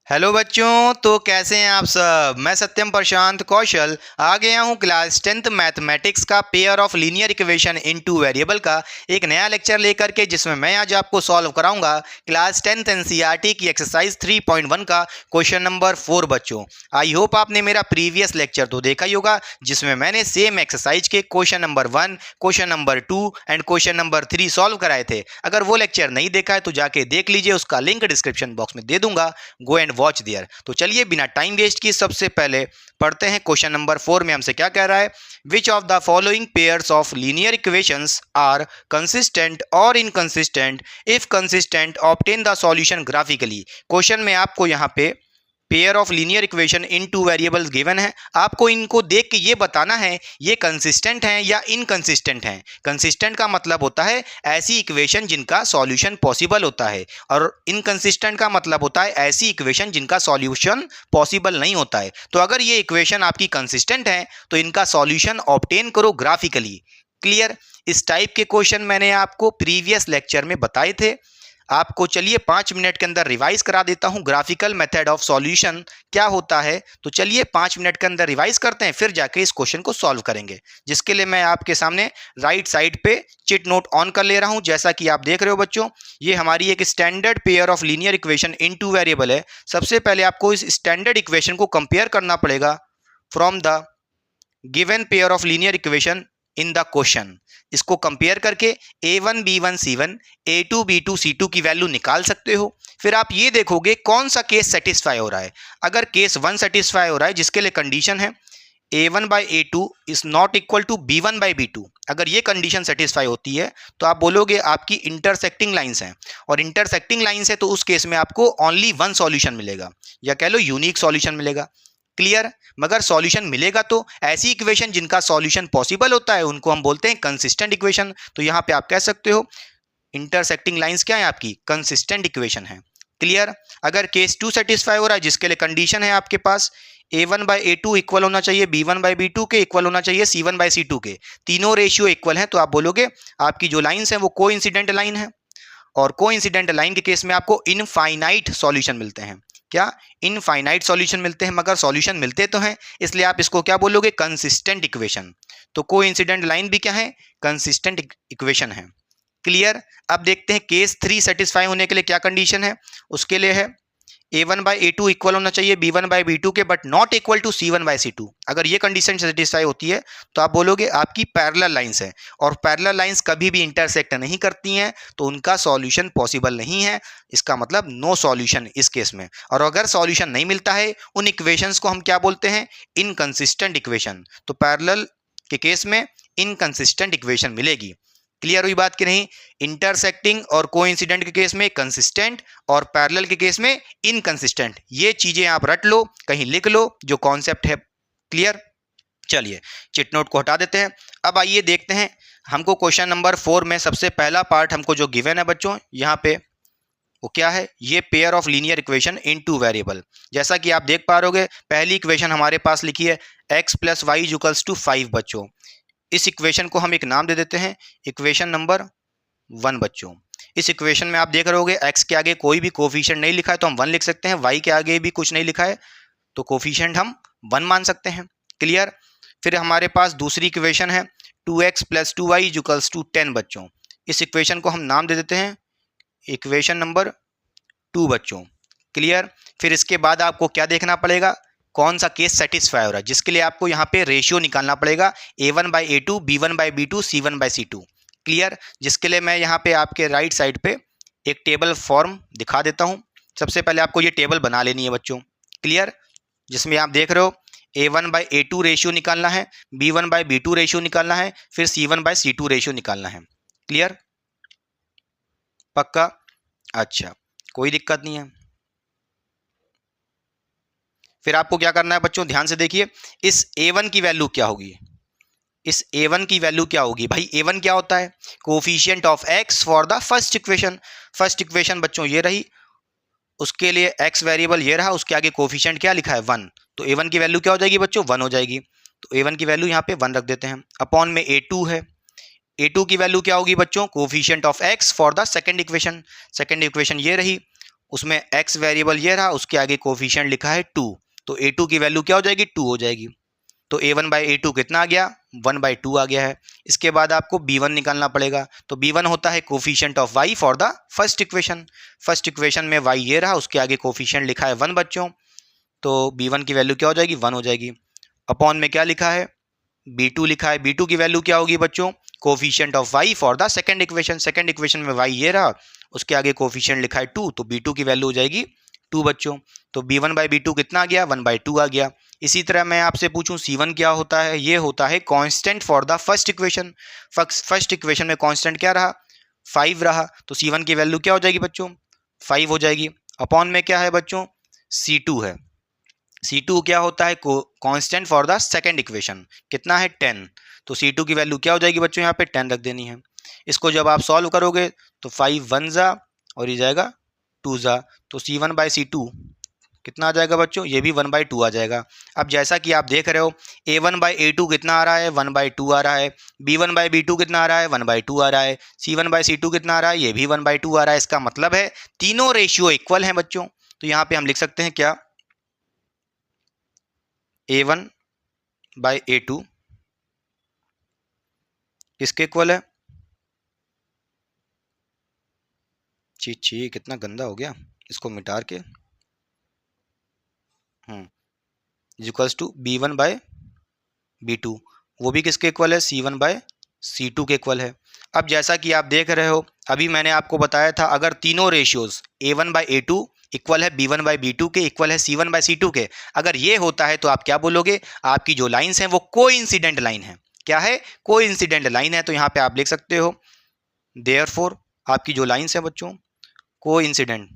Hello बच्चों, तो कैसे हैं आप सब। मैं सत्यम प्रशांत कौशल आ गया हूं क्लास 10th मैथमेटिक्स का pair of linear equation in two variable का एक नया लेक्चर लेकर के, जिसमें मैं आज आपको सॉल्व कराऊंगा क्लास 10th एनसीईआरटी की एक्सरसाइज 3.1 का क्वेश्चन नंबर 4। बच्चों, आई होप आपने मेरा प्रीवियस लेक्चर तो देखा ही होगा, जिसमें मैंने सेम एक्सरसाइज के question number 1, question number 2 and question number 3 solve कराए थे। अगर वो लेक्चर नहीं देखा है तो जाके देख लीजिए, उसका लिंक डिस्क्रिप्शन बॉक्स में दे दूंगा। Go and watch there. तो चलिए बिना टाइम वेस्ट किए सबसे पहले पढ़ते हैं क्वेश्चन नंबर 4 में हमसे क्या कह रहा है। Which of the following pairs of linear equations are consistent or inconsistent, if consistent obtain the solution graphically. Question में आपको यहाँ पे pair of linear equation in two variables given है, आपको इनको देख के ये बताना है ये कंसिस्टेंट हैं या इनकंसिस्टेंट हैं। कंसिस्टेंट का मतलब होता है ऐसी इक्वेशन जिनका सॉल्यूशन पॉसिबल होता है, और इनकंसिस्टेंट का मतलब होता है ऐसी इक्वेशन जिनका सॉल्यूशन पॉसिबल नहीं होता है। तो अगर ये इक्वेशन आपकी कंसिस्टेंट है तो इनका सॉल्यूशन ऑब्टेन करो ग्राफिकली। क्लियर। इस टाइप के क्वेश्चन मैंने आपको प्रीवियस लेक्चर में बताए थे। आपको चलिए 5 मिनट के अंदर रिवाइज करा देता हूं ग्राफिकल मेथड ऑफ सॉल्यूशन क्या होता है। तो चलिए 5 मिनट के अंदर रिवाइज करते हैं, फिर जाके इस क्वेश्चन को सॉल्व करेंगे, जिसके लिए मैं आपके सामने राइट साइड पे चिट नोट ऑन कर ले रहा हूं। जैसा कि आप देख रहे हो बच्चों, ये हमारी एक standard pair of linear equation in two variable है। सबसे पहले आपको इस स्टैंडर्ड इक्वेशन को कंपेयर करना पड़ेगा from the given pair of linear equation in the question. इसको कंपेयर करके a1 b1 c1 a2 b2 c2 की वैल्यू निकाल सकते हो। फिर आप ये देखोगे कौन सा केस सेटिस्फाई हो रहा है। अगर केस 1 सेटिस्फाई हो रहा है, जिसके लिए कंडीशन है a1 by a2 is not equal to b1 by b2, अगर ये कंडीशन सेटिस्फाई होती है तो आप बोलोगे आपकी इंटरसेक्टिंग लाइंस हैं, और इंटरसेक्टिंग लाइंस है तो उस केस में आपको ओनली वन सॉल्यूशन मिलेगा, या कह लो यूनिक सॉल्यूशन मिलेगा। क्लियर। मगर सॉल्यूशन मिलेगा तो ऐसी इक्वेशन जिनका सॉल्यूशन पॉसिबल होता है उनको हम बोलते हैं कंसिस्टेंट इक्वेशन। तो यहां पे आप कह सकते हो इंटरसेक्टिंग लाइंस क्या है आपकी कंसिस्टेंट इक्वेशन है। क्लियर। अगर केस 2 सेटिस्फाई हो रहा है, जिसके लिए कंडीशन है आपके पास a1 बाई a2 इक्वल होना चाहिए b1 बाई b2 के, इक्वल होना चाहिए c1 बाई c2 के, तीनों रेशियो इक्वल हैं, तो आप बोलोगे आपकी जो लाइंस हैं वो कोइंसिडेंट लाइन है। और कोइंसिडेंट लाइन के केस में आपको इनफाइनाइट सॉल्यूशन मिलते हैं। क्या? इनफाइनाइट सॉल्यूशन मिलते हैं, मगर सॉल्यूशन मिलते तो हैं, इसलिए आप इसको क्या बोलोगे कंसिस्टेंट इक्वेशन। तो कोइंसिडेंट लाइन भी क्या है? कंसिस्टेंट इक्वेशन है। क्लियर। अब देखते हैं केस 3 सेटिस्फाई होने के लिए क्या कंडीशन है। उसके लिए है a1 बाई a2 इक्वल होना चाहिए b1 बाई b2 के, but not equal to c1 by c2। अगर ये कंडीशन सेटिस्फाई होती है तो आप बोलोगे आपकी पैरेलल लाइंस है, और पैरेलल लाइंस कभी भी इंटरसेक्ट नहीं करती हैं, तो उनका सॉल्यूशन पॉसिबल नहीं है। इसका मतलब नो सॉल्यूशन इस केस में। और अगर सॉल्यूशन नहीं मिलता है, उन इक्वेशंस को हम क्या बोलते हैं? Inconsistent equation. तो पैरेलल के केस में इनकंसिस्टेंट इक्वेशन मिलेगी। क्लियर हुई बात कि नहीं? इंटरसेक्टिंग और कोइंसिडेंट के केस में कंसिस्टेंट, और पैरेलल के केस में इनकंसिस्टेंट। ये चीजें आप रट लो, कहीं लिख लो, जो कॉन्सेप्ट है। क्लियर। चलिए चिट नोट को हटा देते हैं। अब आइए देखते हैं हमको क्वेश्चन नंबर 4 में सबसे पहला पार्ट हमको जो गिवन है बच्चों यहाँ पे, वो क्या है? ये pair of linear equation in two variable. जैसा कि आप देख पा रहे हो, पहली इक्वेशन हमारे पास लिखी है x plus Y equals to 5 बच्चों। इस इक्वेशन को हम एक नाम दे देते हैं इक्वेशन नंबर 1 बच्चों। इस इक्वेशन में आप देख रहे होगे x के आगे कोई भी कोफिशिएंट नहीं लिखा है तो हम 1 लिख सकते हैं, y के आगे भी कुछ नहीं लिखा है तो कोफिशिएंट हम 1 मान सकते हैं। क्लियर। फिर हमारे पास दूसरी इक्वेशन है 2x plus 2y equals to 10 बच्चों। इस इक्वेशन को हम नाम दे देते हैं इक्वेशन नंबर 2 बच्चों। क्लियर। फिर इसके बाद आपको क्या देखना पड़ेगा? कौन सा केस सेटिस्फाई हो रहा है, जिसके लिए आपको यहाँ पे रेशियो निकालना पड़ेगा a1 by a2 b1 by b2 c1 by c2। Clear. जिसके लिए मैं यहाँ पे आपके राइट साइड पे एक टेबल फॉर्म दिखा देता हूँ। सबसे पहले आपको ये टेबल बना लेनी है बच्चों। क्लियर। जिसमें आप देख रहे हो a1 बाई a2 रेशियो निकालना है, b1 बाई b2 रेशियो निकालना है, फिर c1 बाई c2 रेशियो निकालना है। क्लियर। पक्का? अच्छा, कोई दिक्कत नहीं है। फिर आपको क्या करना है बच्चों, ध्यान से देखिए, इस a1 की वैल्यू क्या होगी? इस a1 की वैल्यू क्या होगी भाई? a1 क्या होता है? Coefficient of x for the first equation. First equation बच्चों ये रही, उसके लिए x वेरिएबल ये रहा, उसके आगे कोफिशिएंट क्या लिखा है? 1। तो a1 की वैल्यू क्या हो जाएगी बच्चों? 1 हो जाएगी। तो a1 की वैल्यू यहाँ पे 1 रख देते हैं। अपॉन में a2 है, a2 की वैल्यू क्या होगी बच्चों? Coefficient of x for the second equation. Second equation ये रही, उसमें x वेरिएबल ये रहा, उसके आगे कोफिशिएंट लिखा है 2, तो a2 की वैल्यू क्या हो जाएगी, 2 हो जाएगी। तो a1 बाई ए टू कितना आ गया, 1/2 आ गया है। इसके बाद आपको b1 निकालना पड़ेगा, तो b1 होता है coefficient of y for the first equation. First equation में y ये रहा, उसके आगे कोफिशिएंट लिखा है 1 बच्चों, तो b1 की वैल्यू क्या हो जाएगी, 1 हो जाएगी। अपॉन में क्या लिखा है, b2 लिखा है, b2 की वैल्यू क्या होगी बच्चों, coefficient of y for the second equation. Second equation में y ये रहा, उसके आगे कोफिशिएंट लिखा है 2, तो b2 की वैल्यू हो जाएगी 2 बच्चों। तो b1 बाई b2 कितना आ गया, 1/2 आ गया। इसी तरह मैं आपसे पूछूं c1 क्या होता है, ये होता है constant for the first equation. First equation में कांस्टेंट क्या रहा, 5 रहा, तो c1 की वैल्यू क्या हो जाएगी बच्चों, 5 हो जाएगी। अपॉन में क्या है बच्चों, c2 है। c2 क्या होता है, constant for the second equation, कितना है 10, तो c2 की वैल्यू क्या हो जाएगी बच्चों, यहाँ पे 10 रख देनी है। इसको जब आप सॉल्व करोगे तो 5 1 जा और ये जाएगा 2 जा, तो c1 बाई c2 कितना आ जाएगा बच्चों, ये भी 1/2 आ जाएगा। अब जैसा कि आप देख रहे हो a1 बाई a2 कितना आ रहा है, 1/2 आ रहा है, b1 बाई b2 कितना आ रहा है, 1/2 आ रहा है, c1 बाई c2 कितना आ रहा है, ये भी 1/2 आ रहा है। इसका मतलब है तीनों रेशियो इक्वल हैं बच्चों। तो यहाँ पे हम लिख सकते हैं क्या, a1 बाई a2 किसके इक्वल है, ची कितना गंदा हो गया, इसको मिटा के, equals to b1 bye b2, वो भी किसके इक्वल है, c1 बाय c2 के इक्वल है। अब जैसा कि आप देख रहे हो, अभी मैंने आपको बताया था अगर तीनों ratios a1 by a2 equal है b1 बाई b2 के, इक्वल है c1 बाई c2 के, अगर ये होता है तो आप क्या बोलोगे, आपकी जो लाइंस हैं वो कोइंसिडेंट लाइन है। क्या है, कोइंसिडेंट लाइन है। तो यहाँ पे आप लिख सकते हो देयरफॉर आपकी जो लाइंस है बच्चों कोइंसिडेंट,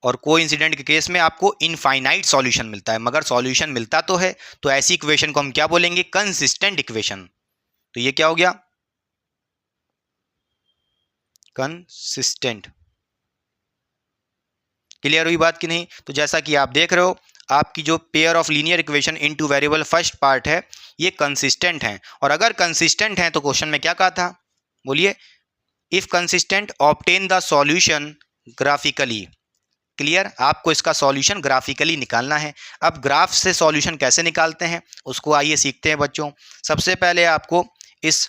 और कोइंसिडेंट के केस में आपको इनफाइनाइट सॉल्यूशन मिलता है, मगर सॉल्यूशन मिलता तो है, तो ऐसी इक्वेशन को हम क्या बोलेंगे, कंसिस्टेंट इक्वेशन। तो ये क्या हो गया, कंसिस्टेंट। क्लियर हुई बात कि नहीं। तो जैसा कि आप देख रहे हो आपकी जो pair of linear equation into variable first part है ये कंसिस्टेंट है, और अगर कंसिस्टेंट है तो क्वेश्चन में क्या कहा था, बोलिए, if consistent obtain the solution graphically. Clear, आपको इसका सॉल्यूशन ग्राफिकली निकालना है। अब ग्राफ से सॉल्यूशन कैसे निकालते हैं उसको आइए सीखते हैं बच्चों। सबसे पहले आपको इस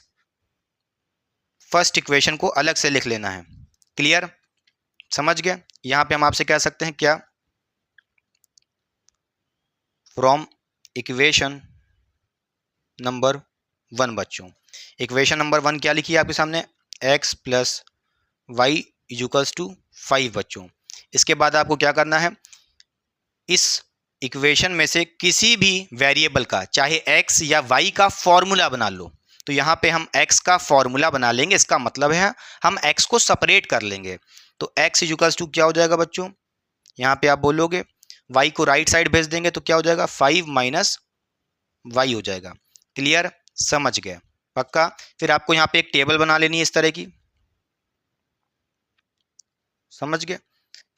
फर्स्ट इक्वेशन को अलग से लिख लेना है। क्लियर, समझ गए। यहां पे हम आपसे कह सकते हैं क्या, फ्रॉम इक्वेशन नंबर 1 बच्चों। इक्वेशन नंबर 1 क्या लिखी है आपके सामने, x plus Y equals to 5 बच्चों। इसके बाद आपको क्या करना है, इस इक्वेशन में से किसी भी वेरिएबल का चाहे x या y का फॉर्मूला बना लो। तो यहाँ पे हम x का फॉर्मूला बना लेंगे, इसका मतलब है हम x को सेपरेट कर लेंगे। तो x इक्वल्स टू क्या हो जाएगा बच्चों, यहाँ पे आप बोलोगे y को राइट साइड भेज देंगे तो क्या हो जाएगा, 5 माइनस y हो जाएगा। क्लियर, समझ गए, पक्का। फिर आपको यहाँ पे एक टेबल बना लेनी है इस तरह की, समझ गए,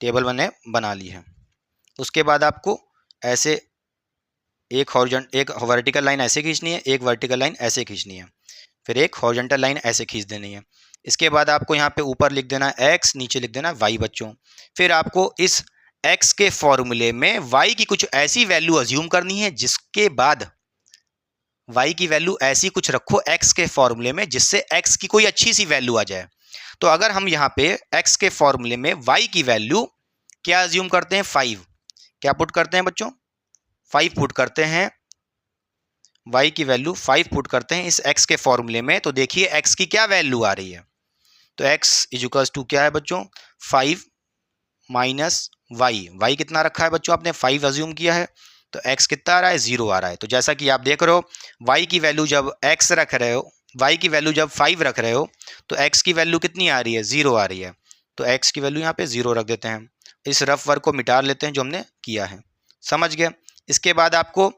टेबल बना ली है। उसके बाद आपको ऐसे एक वर्टिकल लाइन ऐसे खींचनी है, एक वर्टिकल लाइन ऐसे खींचनी है, फिर एक हॉरिजॉन्टल लाइन ऐसे खींच देनी है। इसके बाद आपको यहाँ पे ऊपर लिख देना है x, नीचे लिख देना है y बच्चों। फिर आपको इस x के फॉर्मूले में y की कुछ ऐसी वैल्यू अज्यूम करनी है जिसके बाद y की वैल्यू ऐसी कुछ रखो x के फॉर्मूले में जिससे x की कोई अच्छी सी वैल्यू आ जाए। तो अगर हम यहाँ पे x के फॉर्मूले में y की वैल्यू क्या अज्यूम करते हैं, 5, क्या पुट करते हैं बच्चों, 5 पुट करते हैं, y की वैल्यू 5 पुट करते हैं इस x के फॉर्मूले में। तो देखिए x की क्या वैल्यू आ रही है, तो x इक्वल्स टू क्या है बच्चों, 5 माइनस y कितना रखा है बच्चों आपने, 5 अज्यूम किया है, तो x कितना आ रहा है, 0 आ रहा है। तो जैसा कि आप देख रहे हो y की वैल्यू जब x रख रहे हो, y की वैल्यू जब 5 रख रहे हो तो x की वैल्यू कितनी आ रही है, 0 आ रही है। तो x की वैल्यू यहाँ पे 0 रख देते हैं, इस रफ वर्क को मिटा लेते हैं जो हमने किया है, समझ गए। इसके बाद आपको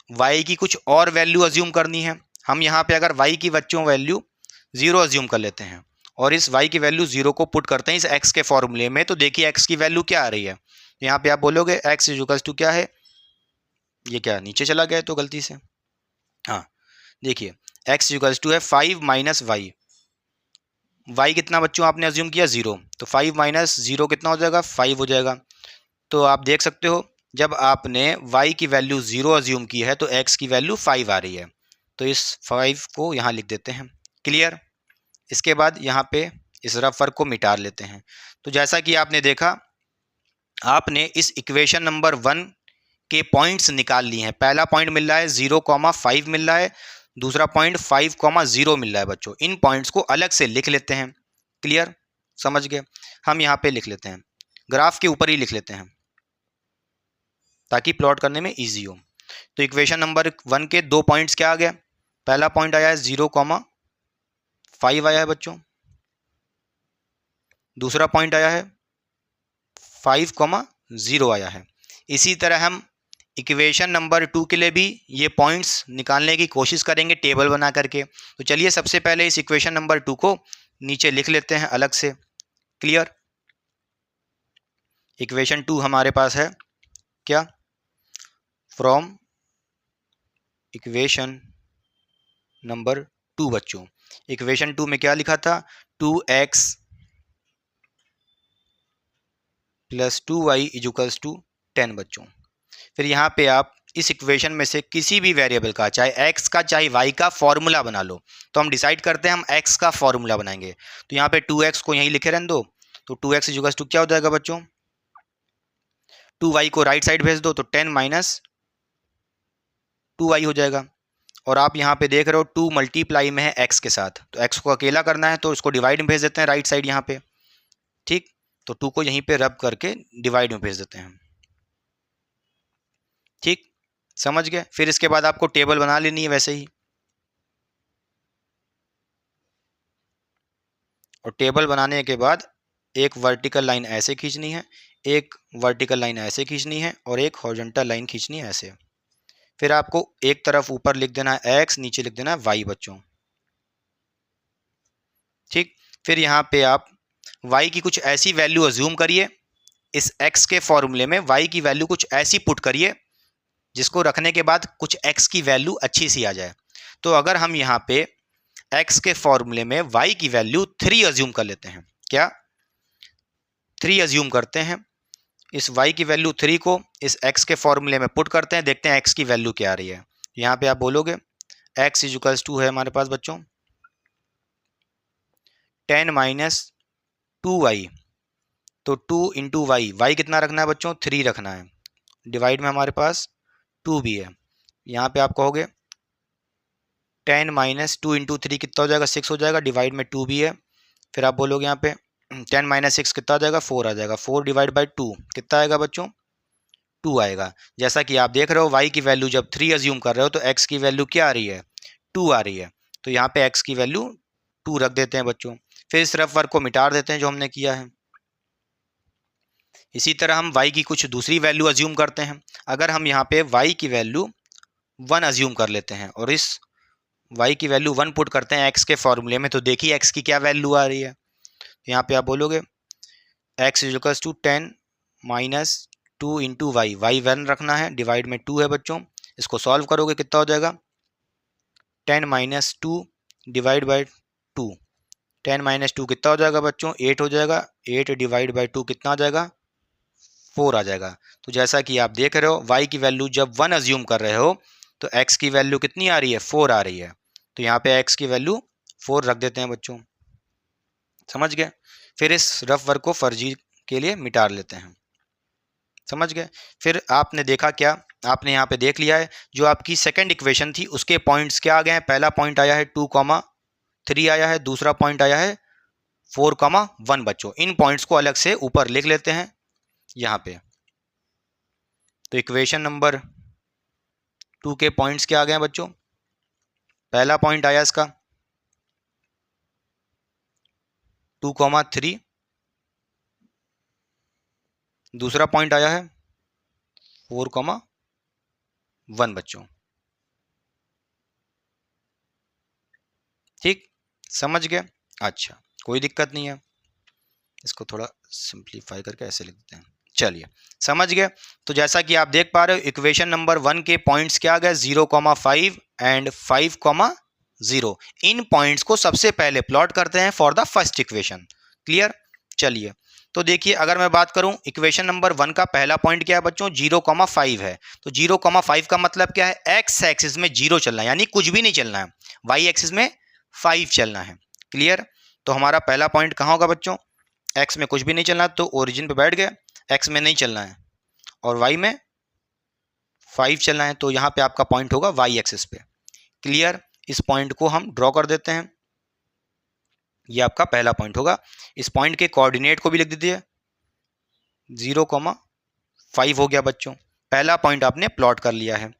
y की कुछ और वैल्यू अज्यूम करनी है। हम यहाँ पे अगर y की बच्चों वैल्यू 0 अज्यूम कर लेते हैं और इस y की वैल्यू 0 को पुट करते हैं इस x के फॉर्मूले में, तो देखिए x की वैल्यू क्या आ रही है। यहाँ पे आप बोलोगे x इक्वल्स टू क्या है, ये क्या नीचे चला गया तो गलती से, हाँ देखिए x इक्वल्स टू है 5 माइनस y, y कितना बच्चों आपने अज्यूम किया 0, तो 5 माइनस 0 कितना हो जाएगा 5 हो जाएगा। तो आप देख सकते हो जब आपने y की वैल्यू 0 अज्यूम की है तो x की वैल्यू 5 आ रही है, तो इस 5 को यहाँ लिख देते हैं। क्लियर। इसके बाद यहाँ पे इस रफ वर्क को मिटा लेते हैं। तो जैसा कि आपने देखा, आपने इस इक्वेशन नंबर 1 के पॉइंट्स निकाल लिए हैं। पहला पॉइंट मिल रहा है 0,5 मिल रहा है, दूसरा पॉइंट 5,0 मिल रहा है बच्चों। इन पॉइंट्स को अलग से लिख लेते हैं। क्लियर, समझ गए। हम यहाँ पे लिख लेते हैं, ग्राफ के ऊपर ही लिख लेते हैं ताकि प्लॉट करने में इजी हो। तो इक्वेशन नंबर 1 के 2 पॉइंट्स क्या आ गया, पहला पॉइंट आया है 0,5 आया है बच्चों, दूसरा पॉइंट आया है 5,0 आया है। इसी तरह हम इक्वेशन नंबर 2 के लिए भी ये पॉइंट्स निकालने की कोशिश करेंगे टेबल बना करके। तो चलिए सबसे पहले इस इक्वेशन नंबर 2 को नीचे लिख लेते हैं अलग से। क्लियर। इक्वेशन 2 हमारे पास है क्या, फ्रॉम इक्वेशन नंबर 2 बच्चों। इक्वेशन 2 में क्या लिखा था, 2x plus 2y equals to 10 बच्चों। फिर यहाँ पे आप इस इक्वेशन में से किसी भी वेरिएबल का, चाहे x का चाहे y का, फॉर्मूला बना लो। तो हम डिसाइड करते हैं हम x का फॉर्मूला बनाएंगे। तो यहाँ पे 2x को यहीं लिखे रहने दो, तो 2x इक्वल्स टू क्या हो जाएगा बच्चों, 2y को राइट साइड भेज दो तो 10 माइनस 2y हो जाएगा। और आप यहाँ पे देख रहे हो 2 मल्टीप्लाई में है x के साथ, तो x को अकेला करना है तो इसको डिवाइड में भेज देते हैं राइट साइड यहाँ पे। ठीक, तो 2 को यहीं पे रब करके डिवाइड में भेज देते हैं। ठीक, समझ गए। फिर इसके बाद आपको टेबल बना लेनी है वैसे ही, और टेबल बनाने के बाद एक वर्टिकल लाइन ऐसे खींचनी है, एक वर्टिकल लाइन ऐसे खींचनी है, और एक हॉरिजॉन्टल लाइन खींचनी है ऐसे। फिर आपको एक तरफ ऊपर लिख देना है x, नीचे लिख देना है y बच्चों। ठीक, फिर यहाँ पे आप y की कुछ ऐसी वैल्यू अज्यूम करिए, इस x के फॉर्मूले में y की वैल्यू कुछ ऐसी पुट करिए जिसको रखने के बाद कुछ x की वैल्यू अच्छी सी आ जाए। तो अगर हम यहाँ पे x के फॉर्मूले में y की वैल्यू 3 अज्यूम कर लेते हैं, क्या 3 अज्यूम करते हैं, इस y की वैल्यू 3 को इस x के फॉर्मूले में पुट करते हैं, देखते हैं x की वैल्यू क्या आ रही है। यहाँ पे आप बोलोगे x इक्वल्स टू है हमारे पास बच्चों 10 माइनस 2y, तो 2 इंटू वाई, वाई कितना रखना है बच्चों 3 रखना है, डिवाइड में हमारे पास 2 भी है। यहाँ पे आप कहोगे 10 माइनस 2 इंटू 3 कितना हो जाएगा 6 हो जाएगा, डिवाइड में 2 भी है। फिर आप बोलोगे यहाँ पे 10 माइनस 6 कितना आ जाएगा 4 आ जाएगा, 4 डिवाइड बाई 2 कितना आएगा बच्चों 2 आएगा। जैसा कि आप देख रहे हो y की वैल्यू जब 3 अज्यूम कर रहे हो तो x की वैल्यू क्या आ रही है 2 आ रही है, तो यहाँ पे x की वैल्यू 2 रख देते हैं बच्चों। फिर इस रफ वर्क को मिटा देते हैं जो हमने किया है। इसी तरह हम y की कुछ दूसरी वैल्यू अज्यूम करते हैं। अगर हम यहाँ पे y की वैल्यू 1 अज्यूम कर लेते हैं और इस y की वैल्यू 1 पुट करते हैं x के फॉर्मूले में, तो देखिए x की क्या वैल्यू आ रही है। तो यहाँ पे आप बोलोगे x equals to 10 minus 2 into Y, Y 1 रखना है, डिवाइड में 2 है बच्चों। इसको सॉल्व करोगे कितना हो जाएगा 10 माइनस 2 डिवाइड बाई 2, 10 माइनस 2 कितना हो जाएगा बच्चों 8 हो जाएगा, 8 डिवाइड बाई 2 कितना आ जाएगा 4 आ जाएगा। तो जैसा कि आप देख रहे हो y की वैल्यू जब 1 अज्यूम कर रहे हो तो x की वैल्यू कितनी आ रही है 4 आ रही है, तो यहाँ पे x की वैल्यू 4 रख देते हैं बच्चों। समझ गए। फिर इस रफ वर्क को फर्जी के लिए मिटा लेते हैं। समझ गए। फिर आपने देखा क्या, आपने यहाँ पे देख लिया है जो आपकी सेकंड इक्वेशन थी उसके पॉइंट्स क्या आ गए हैं। पहला पॉइंट आया है 2,3 आया है, दूसरा पॉइंट आया है 4,1 बच्चों। इन पॉइंट्स को अलग से ऊपर लिख लेते हैं यहाँ पे। तो इक्वेशन नंबर 2 के पॉइंट्स क्या आ गए हैं बच्चों, पहला पॉइंट आया इसका 2,3, दूसरा पॉइंट आया है 4,1 बच्चों। ठीक, समझ गए। अच्छा, कोई दिक्कत नहीं है, इसको थोड़ा सिंप्लीफाई करके ऐसे लिख देते हैं। चलिए समझ गए। तो जैसा कि आप देख पा रहे हो इक्वेशन नंबर 1 के पॉइंट्स क्या आ गए 0,5 एंड 5,0 0। इन पॉइंट्स को सबसे पहले प्लॉट करते हैं for the first equation. Clear? चलिए, तो देखिए अगर मैं बात करूं इक्वेशन नंबर 1 का पहला पॉइंट क्या है बच्चों, 0,5 है। तो 0,5 का मतलब क्या है, एक्स एक्सिस में 0 चलना है, यानी कुछ भी नहीं चलना है। वाई एक्सिस में 5 चलना है। क्लियर? तो हमारा पहला पॉइंट कहाँ होगा बच्चों, एक्स में कुछ भी नहीं चलना, तो ओरिजिन पे बैठ गए, एक्स में नहीं चलना है और वाई में 5 चलना है, तो यहाँ पे आपका पॉइंट होगा वाई एक्सिस पे। क्लियर? इस पॉइंट को हम ड्रॉ कर देते हैं, ये आपका पहला पॉइंट होगा। इस पॉइंट के कोऑर्डिनेट को भी लिख दीजिए, 0,5 हो गया बच्चों। पहला पॉइंट आपने प्लॉट कर लिया है।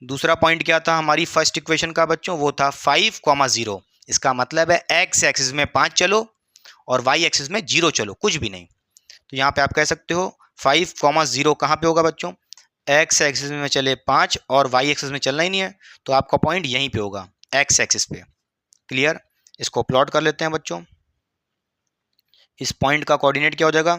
दूसरा पॉइंट क्या था हमारी फर्स्ट इक्वेशन का बच्चों, वो था 5,0। इसका मतलब है एक्स एक्सिस में 5 चलो और वाई एक्सिस में 0 चलो, कुछ भी नहीं। तो यहाँ पे आप कह सकते हो 5,0 कहाँ पे होगा बच्चों, एक्स एक्सिस में चले 5 और वाई एक्सिस में चलना ही नहीं है, तो आपका पॉइंट यहीं पे होगा, एक्स एक्सिस पे। क्लियर? इसको प्लॉट कर लेते हैं बच्चों। इस पॉइंट का कोऑर्डिनेट क्या हो जाएगा,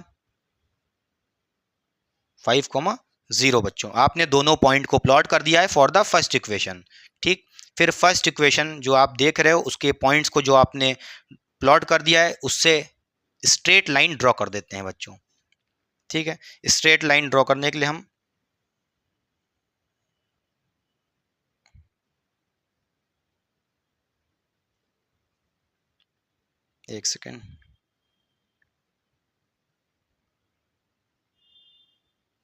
5,0 बच्चों। आपने दोनों पॉइंट को प्लॉट कर दिया है फॉर द फर्स्ट इक्वेशन। ठीक, फिर फर्स्ट इक्वेशन जो आप देख रहे हो उसके पॉइंट्स को जो आपने प्लॉट कर दिया है उससे स्ट्रेट लाइन ड्रॉ कर देते हैं बच्चों। ठीक है, स्ट्रेट लाइन ड्रॉ करने के लिए हम एक सेकेंड,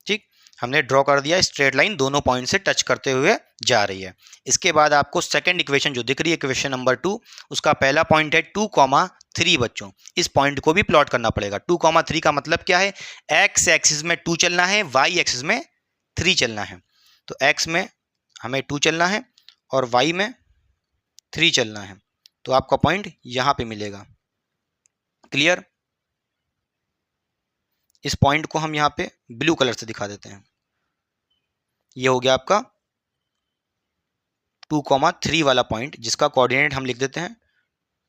ठीक, हमने ड्रॉ कर दिया, स्ट्रेट लाइन दोनों पॉइंट से टच करते हुए जा रही है। इसके बाद आपको सेकंड इक्वेशन जो दिख रही है, इक्वेशन नंबर 2, उसका पहला पॉइंट है 2,3 बच्चों। इस पॉइंट को भी प्लॉट करना पड़ेगा। 2,3 का मतलब क्या है, एक्स एक्सिस में 2 चलना है, वाई एक्सिस में 3 चलना है। तो एक्स में हमें 2 चलना है और वाई में 3 चलना है, तो आपका पॉइंट यहाँ पे मिलेगा। क्लियर? इस पॉइंट को हम यहाँ पे ब्लू कलर से दिखा देते हैं। ये हो गया आपका 2,3 वाला पॉइंट, जिसका कोऑर्डिनेट हम लिख देते हैं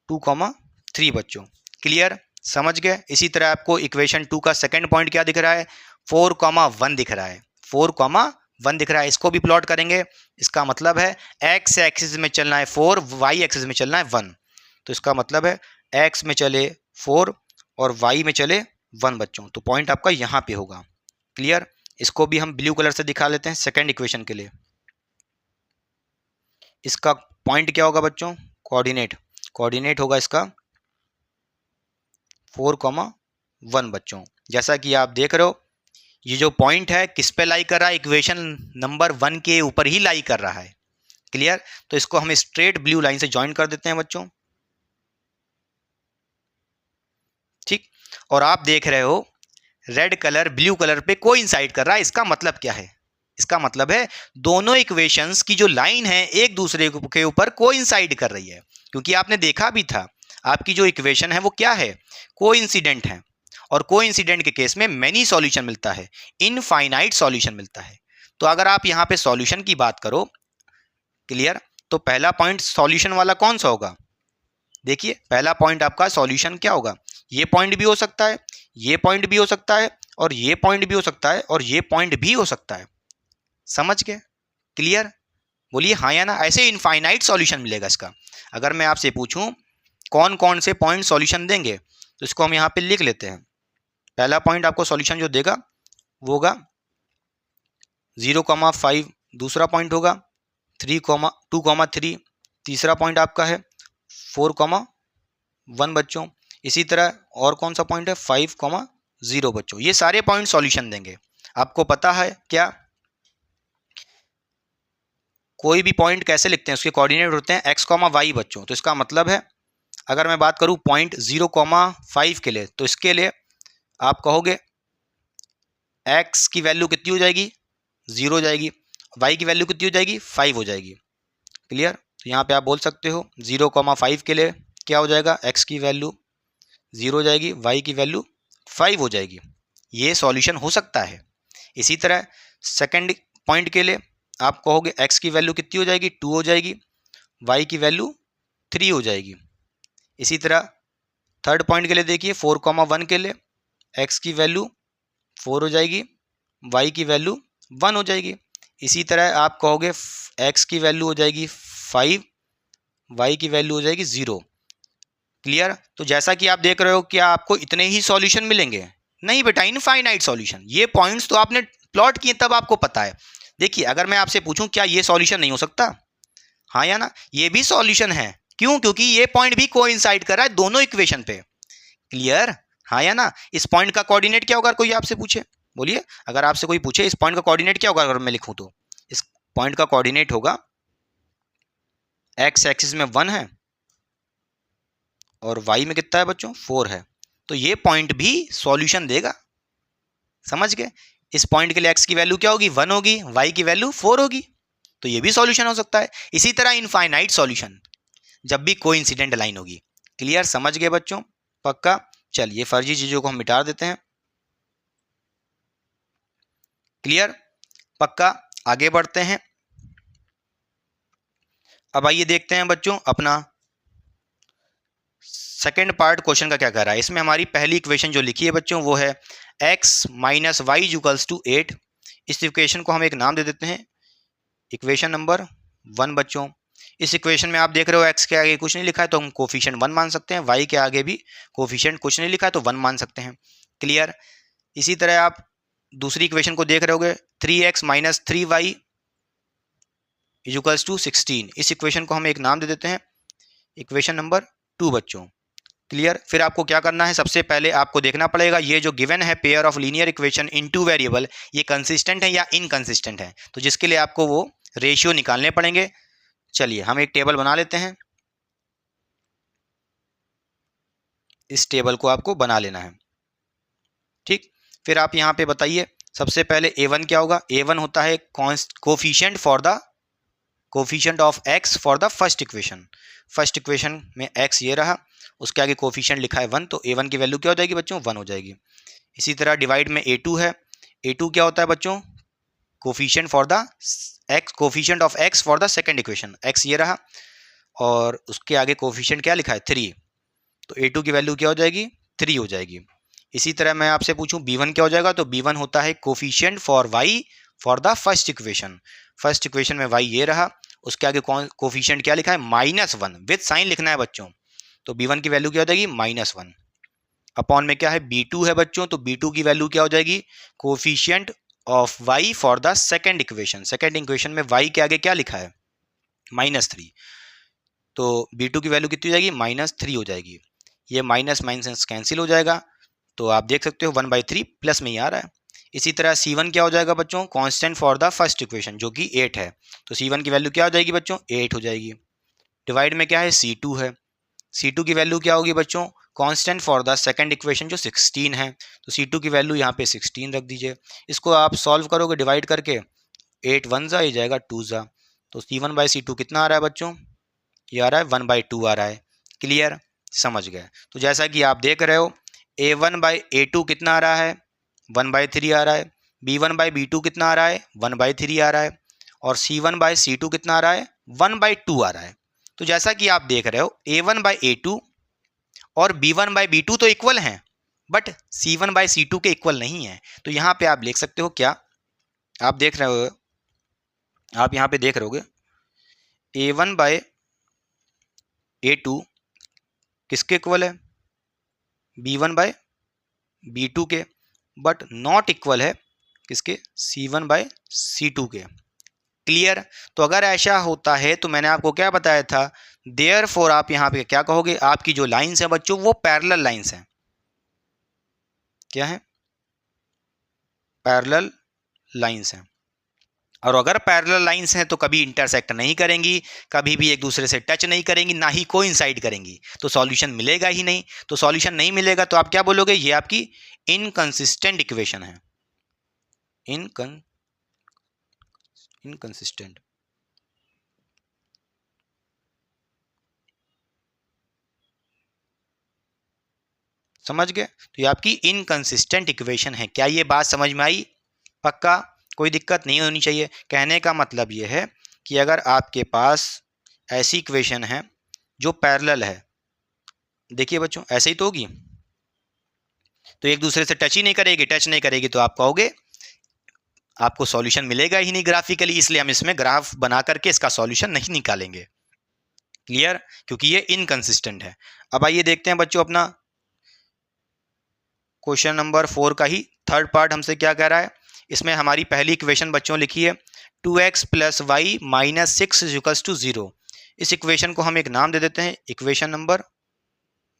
2,3 बच्चों। क्लियर? समझ गए? इसी तरह आपको इक्वेशन 2 का सेकंड पॉइंट क्या दिख रहा है, 4,1 दिख रहा है। 4,1 दिख रहा है, इसको भी प्लॉट करेंगे। इसका मतलब है एक्स एक्सिस में चलना है 4, वाई एक्सिस में चलना है 1। तो इसका मतलब है एक्स में चले 4 और वाई में चले 1 बच्चों, तो पॉइंट आपका यहाँ पे होगा। क्लियर? इसको भी हम ब्लू कलर से दिखा लेते हैं सेकंड इक्वेशन के लिए। इसका पॉइंट क्या होगा बच्चों, कोऑर्डिनेट होगा इसका 4,1 बच्चों। जैसा कि आप देख रहे हो ये जो पॉइंट है किस पे लाई कर रहा है, इक्वेशन नंबर 1 के ऊपर ही लाई कर रहा है। क्लियर? तो इसको हम स्ट्रेट ब्लू लाइन से ज्वाइन कर देते हैं बच्चों। ठीक, और आप देख रहे हो रेड कलर ब्लू कलर पे कोइंसाइड कर रहा है। इसका मतलब क्या है, इसका मतलब है दोनों इक्वेशंस की जो लाइन है एक दूसरे के ऊपर कोइंसाइड कर रही है। क्योंकि आपने देखा भी था आपकी जो इक्वेशन है वो क्या है, कोइंसिडेंट है, और कोइंसिडेंट के केस में मेनी सॉल्यूशन मिलता है, इनफाइनाइट सॉल्यूशन मिलता है। तो अगर आप यहाँ पे सॉल्यूशन की बात करो, क्लियर, तो पहला पॉइंट सॉल्यूशन वाला कौन सा होगा, देखिए पहला पॉइंट आपका सॉल्यूशन क्या होगा, ये पॉइंट भी हो सकता है, ये पॉइंट भी हो सकता है, और ये पॉइंट भी हो सकता है, और ये पॉइंट भी हो सकता है। समझ गए? क्लियर? बोलिए हाँ या ना। ऐसे इनफाइनाइट सॉल्यूशन मिलेगा इसका। अगर मैं आपसे पूछूं कौन कौन से पॉइंट सॉल्यूशन देंगे, तो इसको हम यहाँ पे लिख लेते हैं। पहला पॉइंट आपको सॉल्यूशन जो देगा वो होगा 0,5, दूसरा पॉइंट होगा 2,3, तीसरा पॉइंट आपका है 4,1 बच्चों। इसी तरह और कौन सा पॉइंट है 5,0 बच्चों। ये सारे पॉइंट सॉल्यूशन देंगे। आपको पता है क्या कोई भी पॉइंट कैसे लिखते हैं, उसके कोऑर्डिनेट होते हैं x, y बच्चों। तो इसका मतलब है अगर मैं बात करूं पॉइंट 0,5 के लिए, तो इसके लिए आप कहोगे x की वैल्यू कितनी हो जाएगी, 0 हो जाएगी, y की वैल्यू कितनी हो जाएगी, 5 हो जाएगी। क्लियर? तो यहाँ पे आप बोल सकते हो 0,5 के लिए क्या हो जाएगा, x की वैल्यू 0 हो जाएगी, y की वैल्यू 5 हो जाएगी। ये सॉल्यूशन हो सकता है। इसी तरह सेकंड पॉइंट के लिए आप कहोगे x की वैल्यू कितनी हो जाएगी, 2 हो जाएगी, y की वैल्यू 3 हो जाएगी। इसी तरह थर्ड पॉइंट के लिए देखिए 4,1 के लिए x की वैल्यू 4 हो जाएगी, y की वैल्यू 1 हो जाएगी। इसी तरह आप कहोगे x की वैल्यू हो जाएगी 5, y की वैल्यू हो जाएगी 0। क्लियर। तो जैसा कि आप देख रहे हो, क्या आपको इतने ही सॉल्यूशन मिलेंगे? नहीं बेटा, इनफाइनाइट सॉल्यूशन। ये पॉइंट्स तो आपने प्लॉट किए तब आपको पता है। देखिए, अगर मैं आपसे पूछूं क्या ये सॉल्यूशन नहीं हो सकता? हाँ या ना? ये भी सॉल्यूशन है। क्यों? क्योंकि ये पॉइंट भी कोइंसाइड कर रहा है दोनों इक्वेशन पे। क्लियर? हाँ या ना? इस पॉइंट का कोऑर्डिनेट क्या होगा? कोई आपसे पूछे, बोलिए। अगर आपसे कोई पूछे इस पॉइंट का कोऑर्डिनेट क्या होगा, अगर मैं लिखूं तो इस पॉइंट का कोऑर्डिनेट होगा, एक्स एक्सिस में 1 है और वाई में कितना है बच्चों? 4 है। तो ये पॉइंट भी सॉल्यूशन देगा। समझ गए? इस पॉइंट के लिए एक्स की वैल्यू क्या होगी? 1 होगी, वाई की वैल्यू 4 होगी। तो ये भी सॉल्यूशन हो सकता है। इसी तरह इनफाइनाइट सॉल्यूशन जब भी कोइंसिडेंट लाइन होगी। क्लियर? समझ गए बच्चों? पक्का? चलिए, फर्जी चीजों को हम मिटा देते हैं। क्लियर? पक्का? आगे बढ़ते हैं। अब आइए देखते हैं बच्चों अपना सेकेंड पार्ट क्वेश्चन का क्या कर रहा है। इसमें हमारी पहली इक्वेशन जो लिखी है बच्चों वो है x minus Y equals to 8। इस इक्वेशन को हम एक नाम दे देते हैं इक्वेशन नंबर 1 बच्चों। इस इक्वेशन में आप देख रहे हो x के आगे कुछ नहीं लिखा है तो हम कोफिशिएंट 1 मान सकते हैं, y के आगे भी कोफिशिएंट कुछ नहीं लिखा है तो 1 मान सकते हैं। क्लियर? इसी तरह आप दूसरी इक्वेशन को देख रहे होगे 3x minus 3y equals to 16। इस इक्वेशन को हम एक नाम दे देते हैं इक्वेशन नंबर 2 बच्चों। क्लियर? फिर आपको क्या करना है, सबसे पहले आपको देखना पड़ेगा ये जो गिवन है pair of linear equation in two variable, ये कंसिस्टेंट है या इनकंसिस्टेंट है। तो जिसके लिए आपको वो रेशियो निकालने पड़ेंगे। चलिए हम एक टेबल बना लेते हैं। इस टेबल को आपको बना लेना है। ठीक, फिर आप यहाँ पे बताइए सबसे पहले a1 क्या होगा? a1 होता है coefficient for the coefficient of x for the first equation. First equation में x ये रहा, उसके आगे कोफिशिएंट लिखा है 1, तो a1 की वैल्यू क्या हो जाएगी बच्चों? 1 हो जाएगी। इसी तरह डिवाइड में a2 है। a2 क्या होता है बच्चों? Coefficient for the x, coefficient of x for the second equation. x ये रहा और उसके आगे कोफिशिएंट क्या लिखा है? 3, तो a2 की वैल्यू क्या हो जाएगी? 3 हो जाएगी। इसी तरह मैं आपसे पूछूं b1 क्या हो जाएगा? तो b1 होता है coefficient for y for the first equation. First equation में y ये रहा, उसके आगे कोफिशिएंट क्या लिखा है? -1, विद साइन लिखना है बच्चों। तो b1 की वैल्यू क्या हो जाएगी? -1 अपॉन में क्या है? b2 है बच्चों, तो b2 की वैल्यू क्या हो जाएगी? Coefficient of y for the second equation. Second equation में y के आगे क्या लिखा है? -3, तो b2 की वैल्यू कितनी हो जाएगी? -3 हो जाएगी। ये माइनस माइनस कैंसिल हो जाएगा, तो आप देख सकते हो 1/3 प्लस में ही आ रहा है। इसी तरह c1 क्या हो जाएगा बच्चों? Constant for the first equation जो कि 8 है, तो c1 की वैल्यू क्या हो जाएगी बच्चों? 8 हो जाएगी। डिवाइड में क्या है? c2 है। c2 की वैल्यू क्या होगी बच्चों? Constant for the second equation जो 16 है, तो c2 की वैल्यू यहाँ पे 16 रख दीजिए। इसको आप सॉल्व करोगे डिवाइड करके, 8 1 जा, ये जाएगा 2 जा, तो c1/c2 कितना आ रहा है बच्चों? ये आ रहा है 1/2 आ रहा है। क्लियर? समझ गए? तो जैसा कि आप देख रहे हो a1/a2 कितना आ रहा है? 1/3 आ रहा है। b1/b2 कितना आ रहा है? 1/3 आ रहा है। और c1/c2 कितना आ रहा है? 1/2 आ रहा है। तो जैसा कि आप देख रहे हो a1/a2 और b1/b2 तो इक्वल हैं, बट c1/c2 के इक्वल नहीं है। तो यहाँ पे आप लिख सकते हो क्या? आप देख रहे हो, आप यहाँ पे देख रहे होगे a1/a2 किसके इक्वल है? b1/b2 के, बट नॉट इक्वल है किसके? c1/c2 के। क्लियर? तो अगर ऐसा होता है तो मैंने आपको क्या बताया था, देयरफॉर आप यहाँ पे क्या कहोगे? आपकी जो लाइंस है बच्चों वो पैरेलल लाइंस हैं। क्या है? पैरेलल लाइंस हैं। और अगर पैरेलल लाइंस हैं तो कभी इंटरसेक्ट नहीं करेंगी, कभी भी एक दूसरे से टच नहीं करेंगी, ना ही कोइंसाइड करेंगी, तो सॉल्यूशन मिलेगा ही नहीं। तो सॉल्यूशन नहीं मिलेगा तो आप क्या बोलोगे? ये आपकी इनकंसिस्टेंट इक्वेशन है। इनकंसिस्टेंट। समझ गए? तो ये आपकी इनकंसिस्टेंट इक्वेशन है। क्या ये बात समझ में आई? पक्का? कोई दिक्कत नहीं होनी चाहिए। कहने का मतलब ये है कि अगर आपके पास ऐसी इक्वेशन है जो पैरेलल है, देखिए बच्चों ऐसे ही तो होगी, तो एक दूसरे से टच ही नहीं करेगी, टच नहीं करेगी तो आप कहोगे आपको सॉल्यूशन मिलेगा ही नहीं ग्राफिकली, इसलिए हम इसमें ग्राफ बना करके इसका सॉल्यूशन नहीं निकालेंगे। क्लियर, क्योंकि ये इनकंसिस्टेंट है। अब आइए देखते हैं बच्चों अपना क्वेश्चन नंबर 4 का ही थर्ड पार्ट हमसे क्या कह रहा है। इसमें हमारी पहली इक्वेशन बच्चों लिखी है 2x plus Y minus 6 equals to 0। इस इक्वेशन को हम एक नाम दे देते हैं इक्वेशन नंबर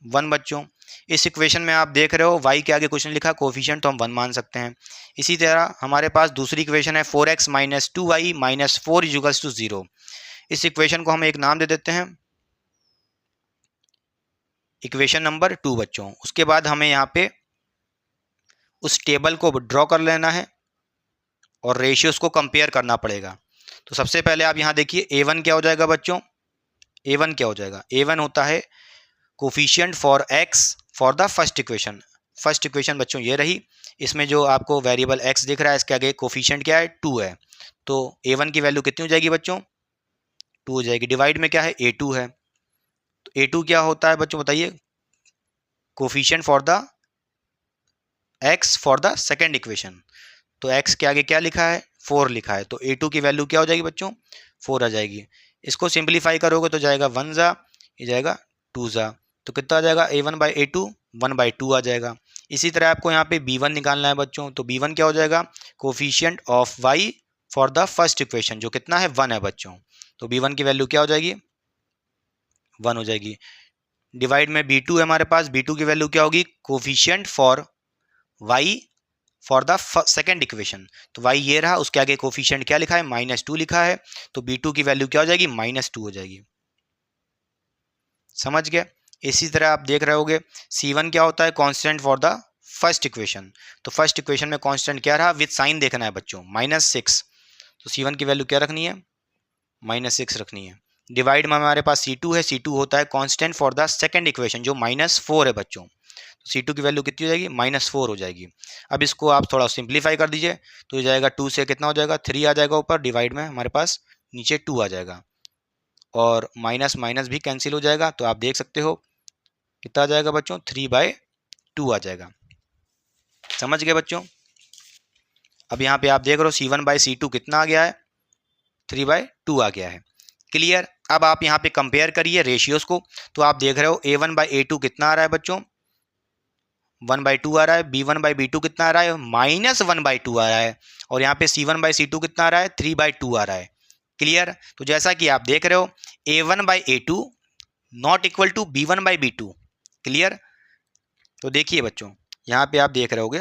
1 बच्चों। इस इक्वेशन में आप देख रहे हो y के आगे कुछ नहीं लिखा, कोफिशिएंट तो हम 1 मान सकते हैं। इसी तरह हमारे पास दूसरी इक्वेशन है 4x minus 2y minus 4 equals to 0। इस इक्वेशन को हम एक नाम दे देते हैं इक्वेशन नंबर 2 बच्चों। उसके बाद हमें यहाँ पे उस टेबल को ड्रॉ कर लेना है और रेशियोज को कंपेयर करना पड़ेगा। तो सबसे पहले आप यहाँ देखिए a1 क्या हो जाएगा बच्चों, a1 क्या हो जाएगा, a1 होता है coefficient for x for the first equation. First equation बच्चों ये रही, इसमें जो आपको वेरिएबल x दिख रहा है इसके आगे कोफिशिएंट क्या है 2 है, तो a1 की वैल्यू कितनी हो जाएगी बच्चों 2 हो जाएगी। डिवाइड में क्या है a2 है, तो a2 क्या होता है बच्चों बताइए, coefficient for the x for the second equation. तो x के आगे क्या लिखा है 4 लिखा है, तो a2 की वैल्यू क्या हो जाएगी बच्चों 4 आ जाएगी। इसको सिंप्लीफाई करोगे तो जाएगा 1 जा, ये जाएगा 2 जा, तो कितना आ जाएगा a1 बाई a2 1/2 आ जाएगा। इसी तरह आपको यहाँ पे b1 निकालना है बच्चों, तो b1 क्या हो जाएगा coefficient of y for the first equation जो कितना है 1 है बच्चों, तो b1 की वैल्यू क्या हो जाएगी 1 हो जाएगी। डिवाइड में b2 है हमारे पास, b2 की वैल्यू क्या होगी coefficient for y for the second equation, तो y ये रहा, उसके आगे कोफिशिएंट क्या लिखा है -2 लिखा है, तो b2 की वैल्यू क्या हो जाएगी -2 हो जाएगी। समझ गए। इसी तरह आप देख रहे होगे c1 क्या होता है constant for the first equation, तो फर्स्ट इक्वेशन में कांस्टेंट क्या रहा विद साइन देखना है बच्चों -6, तो c1 की वैल्यू क्या रखनी है -6 रखनी है। डिवाइड में हमारे पास c2 है, c2 होता है constant for the second equation जो -4 है बच्चों, तो c2 की वैल्यू कितनी हो जाएगी -4 हो जाएगी। अब इसको आप थोड़ा सिंप्लीफाई कर दीजिए तो ये जाएगा 2 से कितना हो जाएगा 3 आ जाएगा ऊपर, डिवाइड में हमारे पास नीचे 2 आ जाएगा और माइनस माइनस भी कैंसिल हो जाएगा, तो आप देख सकते हो कितना आ जाएगा बच्चों 3/2 आ जाएगा। समझ गए बच्चों। अब यहाँ पे आप देख रहे हो c1/c2 कितना आ गया है 3/2 आ गया है। क्लियर। अब आप यहाँ पे कंपेयर करिए रेशियोज को, तो आप देख रहे हो a1/a2 कितना आ रहा है बच्चों 1/2 आ रहा है, b1/b2 कितना आ रहा है -1/2 आ रहा है, और यहाँ पे c1/c2 कितना आ रहा है 3/2 आ रहा है। क्लियर। तो जैसा कि आप देख रहे हो a1/a2 not equal to b1/b2। Clear. तो देखिए बच्चों यहाँ पे आप देख रहे होगे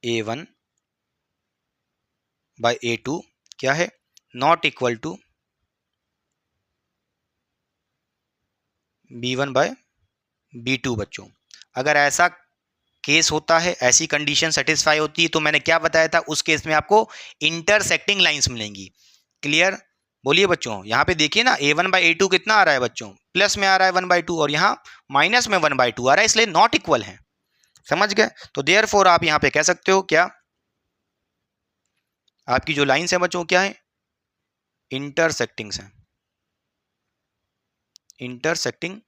a1/a2 क्या है नॉट इक्वल टू b1/b2 बच्चों। अगर ऐसा केस होता है, ऐसी कंडीशन सेटिस्फाई होती है, तो मैंने क्या बताया था उस केस में आपको इंटरसेक्टिंग लाइंस मिलेंगी। क्लियर। बोलिए बच्चों यहाँ पे देखिए ना a1/a2 कितना आ रहा है बच्चों प्लस में आ रहा है 1/2 और यहाँ माइनस में 1/2 आ रहा है, इसलिए नॉट इक्वल है। समझ गए। तो देयरफॉर आप यहाँ पे कह सकते हो क्या आपकी जो लाइंस है बच्चों क्या है इंटरसेक्टिंग्स हैं, इंटरसेक्टिंग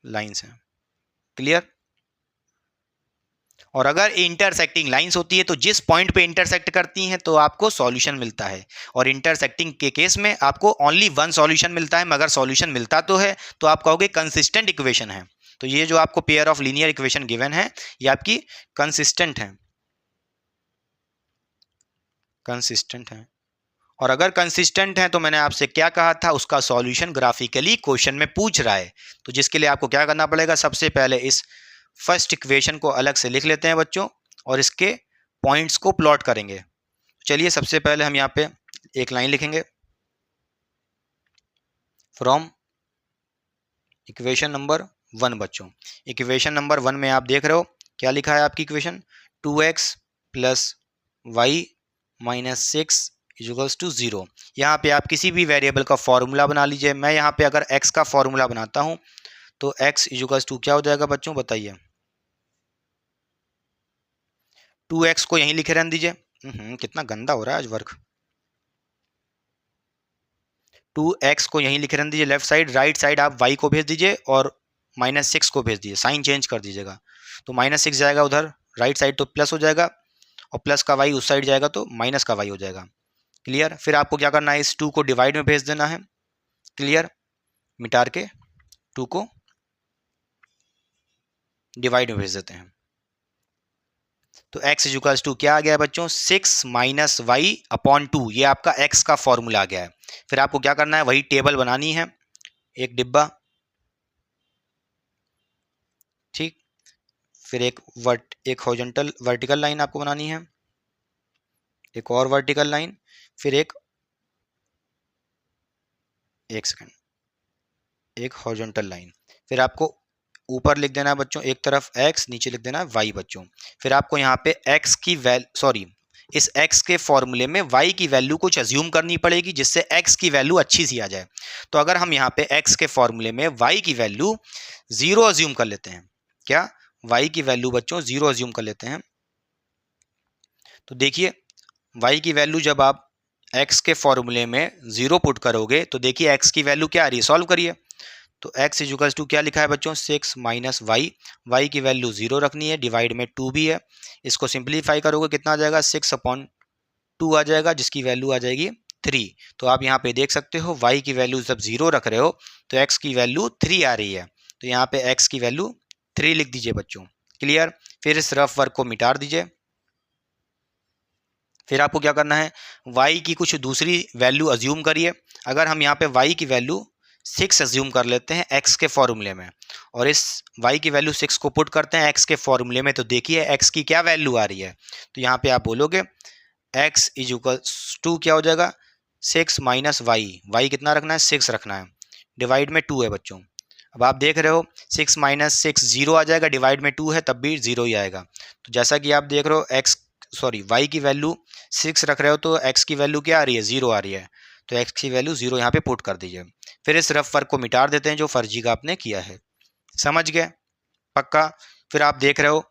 लाइंस हैं। क्लियर। और अगर इंटरसेक्टिंग लाइंस होती है तो जिस पॉइंट पे इंटरसेक्ट करती हैं तो आपको सॉल्यूशन मिलता है, और इंटरसेक्टिंग के केस में आपको ओनली वन सॉल्यूशन मिलता है, मगर सॉल्यूशन मिलता तो है तो आप कहोगे कंसिस्टेंट इक्वेशन है। तो ये जो आपको pair of linear equation given है ये आपकी कंसिस्टेंट है, कंसिस्टेंट है। और अगर कंसिस्टेंट है तो मैंने आपसे क्या कहा था उसका सॉल्यूशन ग्राफिकली क्वेश्चन में पूछ रहा है, तो जिसके लिए आपको क्या करना पड़ेगा सबसे पहले इस फर्स्ट इक्वेशन को अलग से लिख लेते हैं बच्चों और इसके पॉइंट्स को प्लॉट करेंगे। चलिए सबसे पहले हम यहाँ पे एक लाइन लिखेंगे फ्रॉम इक्वेशन नंबर 1 बच्चों। इक्वेशन नंबर 1 में आप देख रहे हो क्या लिखा है आपकी equation 2x plus Y minus 6 equals to 0। यहाँ पे आप किसी भी वेरिएबल का फॉर्मूला बना लीजिए। मैं यहाँ पे अगर x का फॉर्मूला बनाता हूँ तो x इक्वल्स टू क्या हो जाएगा बच्चों बताइए 2x को यहीं लिखे रहने दीजिए। कितना गंदा हो रहा है आज वर्क। 2x को यहीं लिखे रहने दीजिए लेफ्ट साइड, राइट साइड आप y को भेज दीजिए और -6 को भेज दीजिए, साइन चेंज कर दीजिएगा। तो -6 जाएगा उधर राइट साइड तो प्लस हो जाएगा, और प्लस का y उस साइड जाएगा तो माइनस का y हो जाएगा। क्लियर। फिर आपको क्या करना है इस 2 को डिवाइड में भेज देना है। क्लियर। मिटार के 2 को डिवाइड में भेज देते हैं। तो x इक्वल्स टू क्या आ गया है बच्चों, 6 माइनस वाई अपॉन 2, ये आपका x का फॉर्मूला आ गया है। फिर आपको क्या करना है, वही टेबल बनानी है, एक डिब्बा, ठीक। फिर एक हॉरिजॉन्टल वर्टिकल लाइन आपको बनानी है, एक और वर्टिकल लाइन, फिर एक सेकंड, एक हॉरिजॉन्टल लाइन। फिर आपको ऊपर लिख देना है बच्चों एक तरफ x, नीचे लिख देना है y बच्चों। फिर आपको यहाँ पे x की इस x के फॉर्मूले में y की वैल्यू कुछ अज्यूम करनी पड़ेगी जिससे x की वैल्यू अच्छी सी आ जाए। तो अगर हम यहाँ पे x के फॉर्मूले में y की वैल्यू 0 अज्यूम कर लेते हैं, क्या y की वैल्यू बच्चों 0 अज्यूम कर लेते हैं, तो देखिए y की वैल्यू जब आप x के फॉर्मूले में 0 पुट करोगे तो देखिए x की वैल्यू क्या आ रही है, सॉल्व करिए। तो x इक्वल्स टू क्या लिखा है बच्चों, 6 माइनस वाई, वाई की वैल्यू 0 रखनी है, डिवाइड में 2 भी है, इसको सिंप्लीफाई करोगे कितना आ जाएगा, 6 अपॉन 2 आ जाएगा, जिसकी वैल्यू आ जाएगी 3। तो आप यहाँ पे देख सकते हो y की वैल्यू जब 0 रख रहे हो तो x की वैल्यू 3 आ रही है, तो यहाँ पे x की वैल्यू 3 लिख दीजिए बच्चों, क्लियर। फिर इस रफ वर्क को मिटा दीजिए। फिर आपको क्या करना है, y की कुछ दूसरी वैल्यू अज्यूम करिए। अगर हम यहाँ पे y की वैल्यू 6 अज्यूम कर लेते हैं x के फॉर्मूले में, और इस y की वैल्यू 6 को पुट करते हैं x के फॉर्मूले में, तो देखिए x की क्या वैल्यू आ रही है। तो यहाँ पे आप बोलोगे x इज इक्वल्स टू क्या हो जाएगा, 6 माइनस वाई, वाई कितना रखना है, 6 रखना है, डिवाइड में 2 है बच्चों। अब आप देख रहे हो 6 माइनस 6 0 आ जाएगा, डिवाइड में 2 है तब भी 0 ही आएगा। तो जैसा कि आप देख रहे हो वाई की वैल्यू 6 रख रहे हो तो x की वैल्यू क्या आ रही है, 0 आ रही है, तो x की वैल्यू 0 यहाँ पे पुट कर दीजिए। फिर इस रफ वर्क को मिटा देते हैं जो फर्जी का आपने किया है, समझ गए पक्का। फिर आप देख रहे हो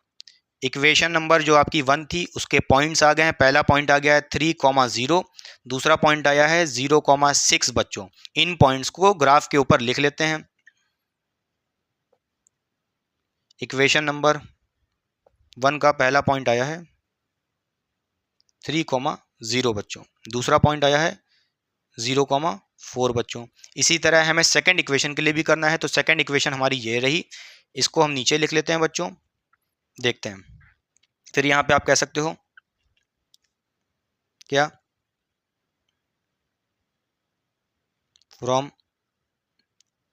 इक्वेशन नंबर जो आपकी 1 थी उसके पॉइंट्स आ गए हैं। पहला पॉइंट आ गया है 3,0, दूसरा पॉइंट आया है 0,6 बच्चों। इन पॉइंट्स को ग्राफ के ऊपर लिख लेते हैं। इक्वेशन नंबर 1 का पहला पॉइंट आया है 3,0 बच्चों, दूसरा पॉइंट आया है 0,4 बच्चों। इसी तरह हमें सेकंड इक्वेशन के लिए भी करना है, तो सेकंड इक्वेशन हमारी ये रही, इसको हम नीचे लिख लेते हैं बच्चों, देखते हैं। फिर यहाँ पे आप कह सकते हो क्या, फ्रॉम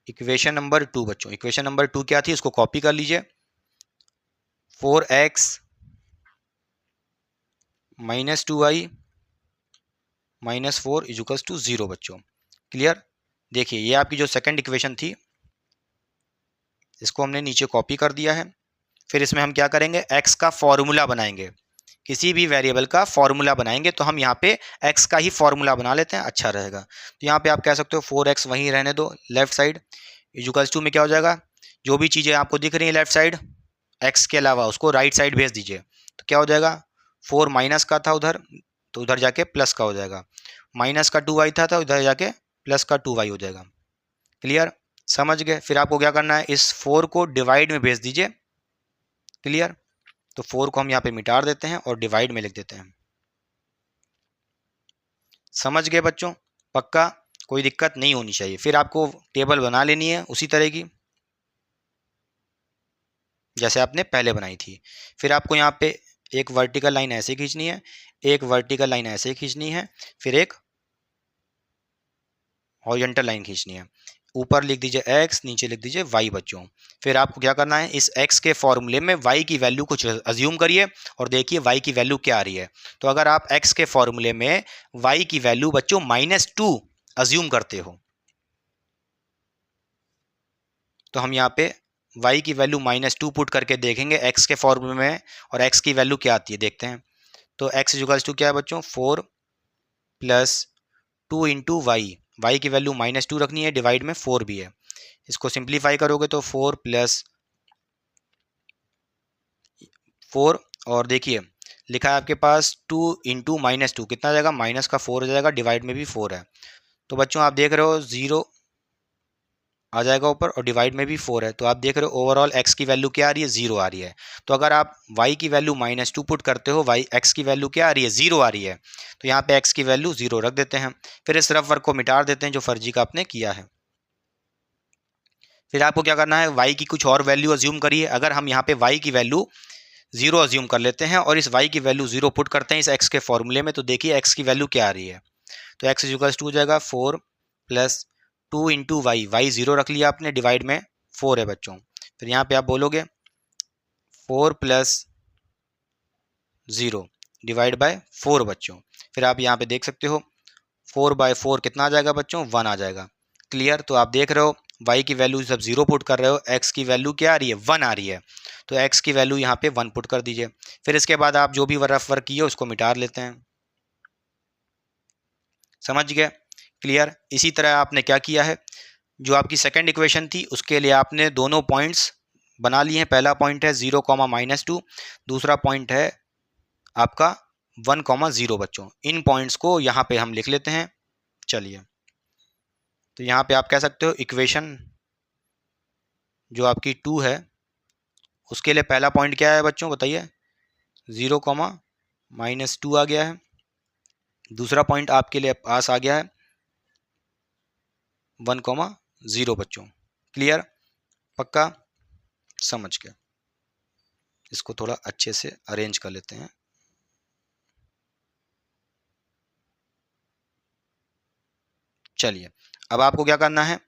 इक्वेशन नंबर 2 बच्चों, इक्वेशन नंबर 2 क्या थी उसको कॉपी कर लीजिए, 4x minus 2y minus 4 equals to 0 बच्चों, क्लियर। देखिए ये आपकी जो सेकंड इक्वेशन थी इसको हमने नीचे कॉपी कर दिया है। फिर इसमें हम क्या करेंगे, x का फॉर्मूला बनाएंगे, किसी भी वेरिएबल का फॉर्मूला बनाएंगे, तो हम यहाँ पे x का ही फॉर्मूला बना लेते हैं, अच्छा रहेगा। तो यहाँ पे आप कह सकते हो 4x वहीं रहने दो, लेफ्ट साइड इक्वल्स टू में क्या हो जाएगा, जो भी चीज़ें आपको दिख रही हैं लेफ्ट साइड x के अलावा उसको राइट साइड भेज दीजिए, तो क्या हो जाएगा, 4 माइनस का था उधर तो उधर जाके प्लस का हो जाएगा, माइनस का 2y था तो उधर जाके प्लस का 2y हो जाएगा, क्लियर, समझ गए। फिर आपको क्या करना है, इस 4 को डिवाइड में भेज दीजिए, क्लियर। तो 4 को हम यहाँ पे मिटा देते हैं और डिवाइड में लिख देते हैं, समझ गए बच्चों पक्का, कोई दिक्कत नहीं होनी चाहिए। फिर आपको टेबल बना लेनी है उसी तरह की जैसे आपने पहले बनाई थी। फिर आपको यहाँ पे एक वर्टिकल लाइन ऐसे खींचनी है, एक वर्टिकल लाइन ऐसे खींचनी है, फिर एक हॉरिजॉन्टल लाइन खींचनी है। ऊपर लिख दीजिए x, नीचे लिख दीजिए y बच्चों। फिर आपको क्या करना है, इस x के फॉर्मूले में y की वैल्यू कुछ अज्यूम करिए और देखिए y की वैल्यू क्या आ रही है। तो अगर आप x के फॉर्मूले में y की वैल्यू बच्चों -2 अज्यूम करते हो तो हम यहाँ पे y की वैल्यू -2 पुट करके देखेंगे x के फॉर्मूले में और x की वैल्यू क्या आती है देखते हैं। तो x इक्वल्स टू क्या है बच्चों, 4 प्लस 2 इंटू वाई, वाई की वैल्यू -2 रखनी है, डिवाइड में 4 भी है, इसको सिंप्लीफाई करोगे तो 4 प्लस 4 और देखिए लिखा है आपके पास 2 इंटू -2 कितना आ जाएगा, माइनस का 4 हो जाएगा, डिवाइड में भी 4 है। तो बच्चों आप देख रहे हो 0 आ जाएगा ऊपर और डिवाइड में भी 4 है, तो आप देख रहे हो ओवरऑल x की वैल्यू क्या आ रही है, 0 आ रही है। तो अगर आप y की वैल्यू -2 पुट करते हो, x की वैल्यू क्या आ रही है, 0 आ रही है, तो यहाँ पे x की वैल्यू 0 रख देते हैं। फिर इस रफ वर्क को मिटा देते हैं जो फर्जी का आपने किया है। फिर आपको क्या करना है, y की कुछ और वैल्यू अज्यूम करिए। अगर हम यहाँ पे y की वैल्यू 0 अज्यूम कर लेते हैं और इस y की वैल्यू 0 पुट करते हैं इस x के फॉर्मूले में, तो देखिए x की वैल्यू क्या आ रही है। तो x इक्वल्स टू हो जाएगा 4 प्लस 2 इंटू वाई, वाई 0 रख लिया आपने, डिवाइड में 4 है बच्चों। फिर यहाँ पे आप बोलोगे 4 प्लस 0 डिवाइड बाय 4 बच्चों। फिर आप यहाँ पे देख सकते हो 4/4 कितना आ जाएगा बच्चों, 1 आ जाएगा। क्लियर। तो आप देख रहे हो y की वैल्यू जब 0 पुट कर रहे हो, x की वैल्यू क्या आ रही है, 1 आ रही है। तो x की वैल्यू यहाँ पे 1 पुट कर दीजिए। फिर इसके बाद आप जो भी रफ वर्क किए उसको मिटा लेते हैं। समझ गए। क्लियर। इसी तरह आपने क्या किया है, जो आपकी सेकंड इक्वेशन थी उसके लिए आपने दोनों पॉइंट्स बना लिए हैं। पहला पॉइंट है 0, -2, दूसरा पॉइंट है आपका 1, 0 बच्चों। इन पॉइंट्स को यहाँ पे हम लिख लेते हैं। चलिए, तो यहाँ पे आप कह सकते हो इक्वेशन जो आपकी 2 है उसके लिए पहला पॉइंट क्या है बच्चों, बताइए। 0, -2 आ गया है। दूसरा पॉइंट आपके लिए पास आ गया है 1, 0 बच्चों। क्लियर। पक्का। समझ गया। इसको थोड़ा अच्छे से अरेंज कर लेते हैं। चलिए, अब आपको क्या करना है,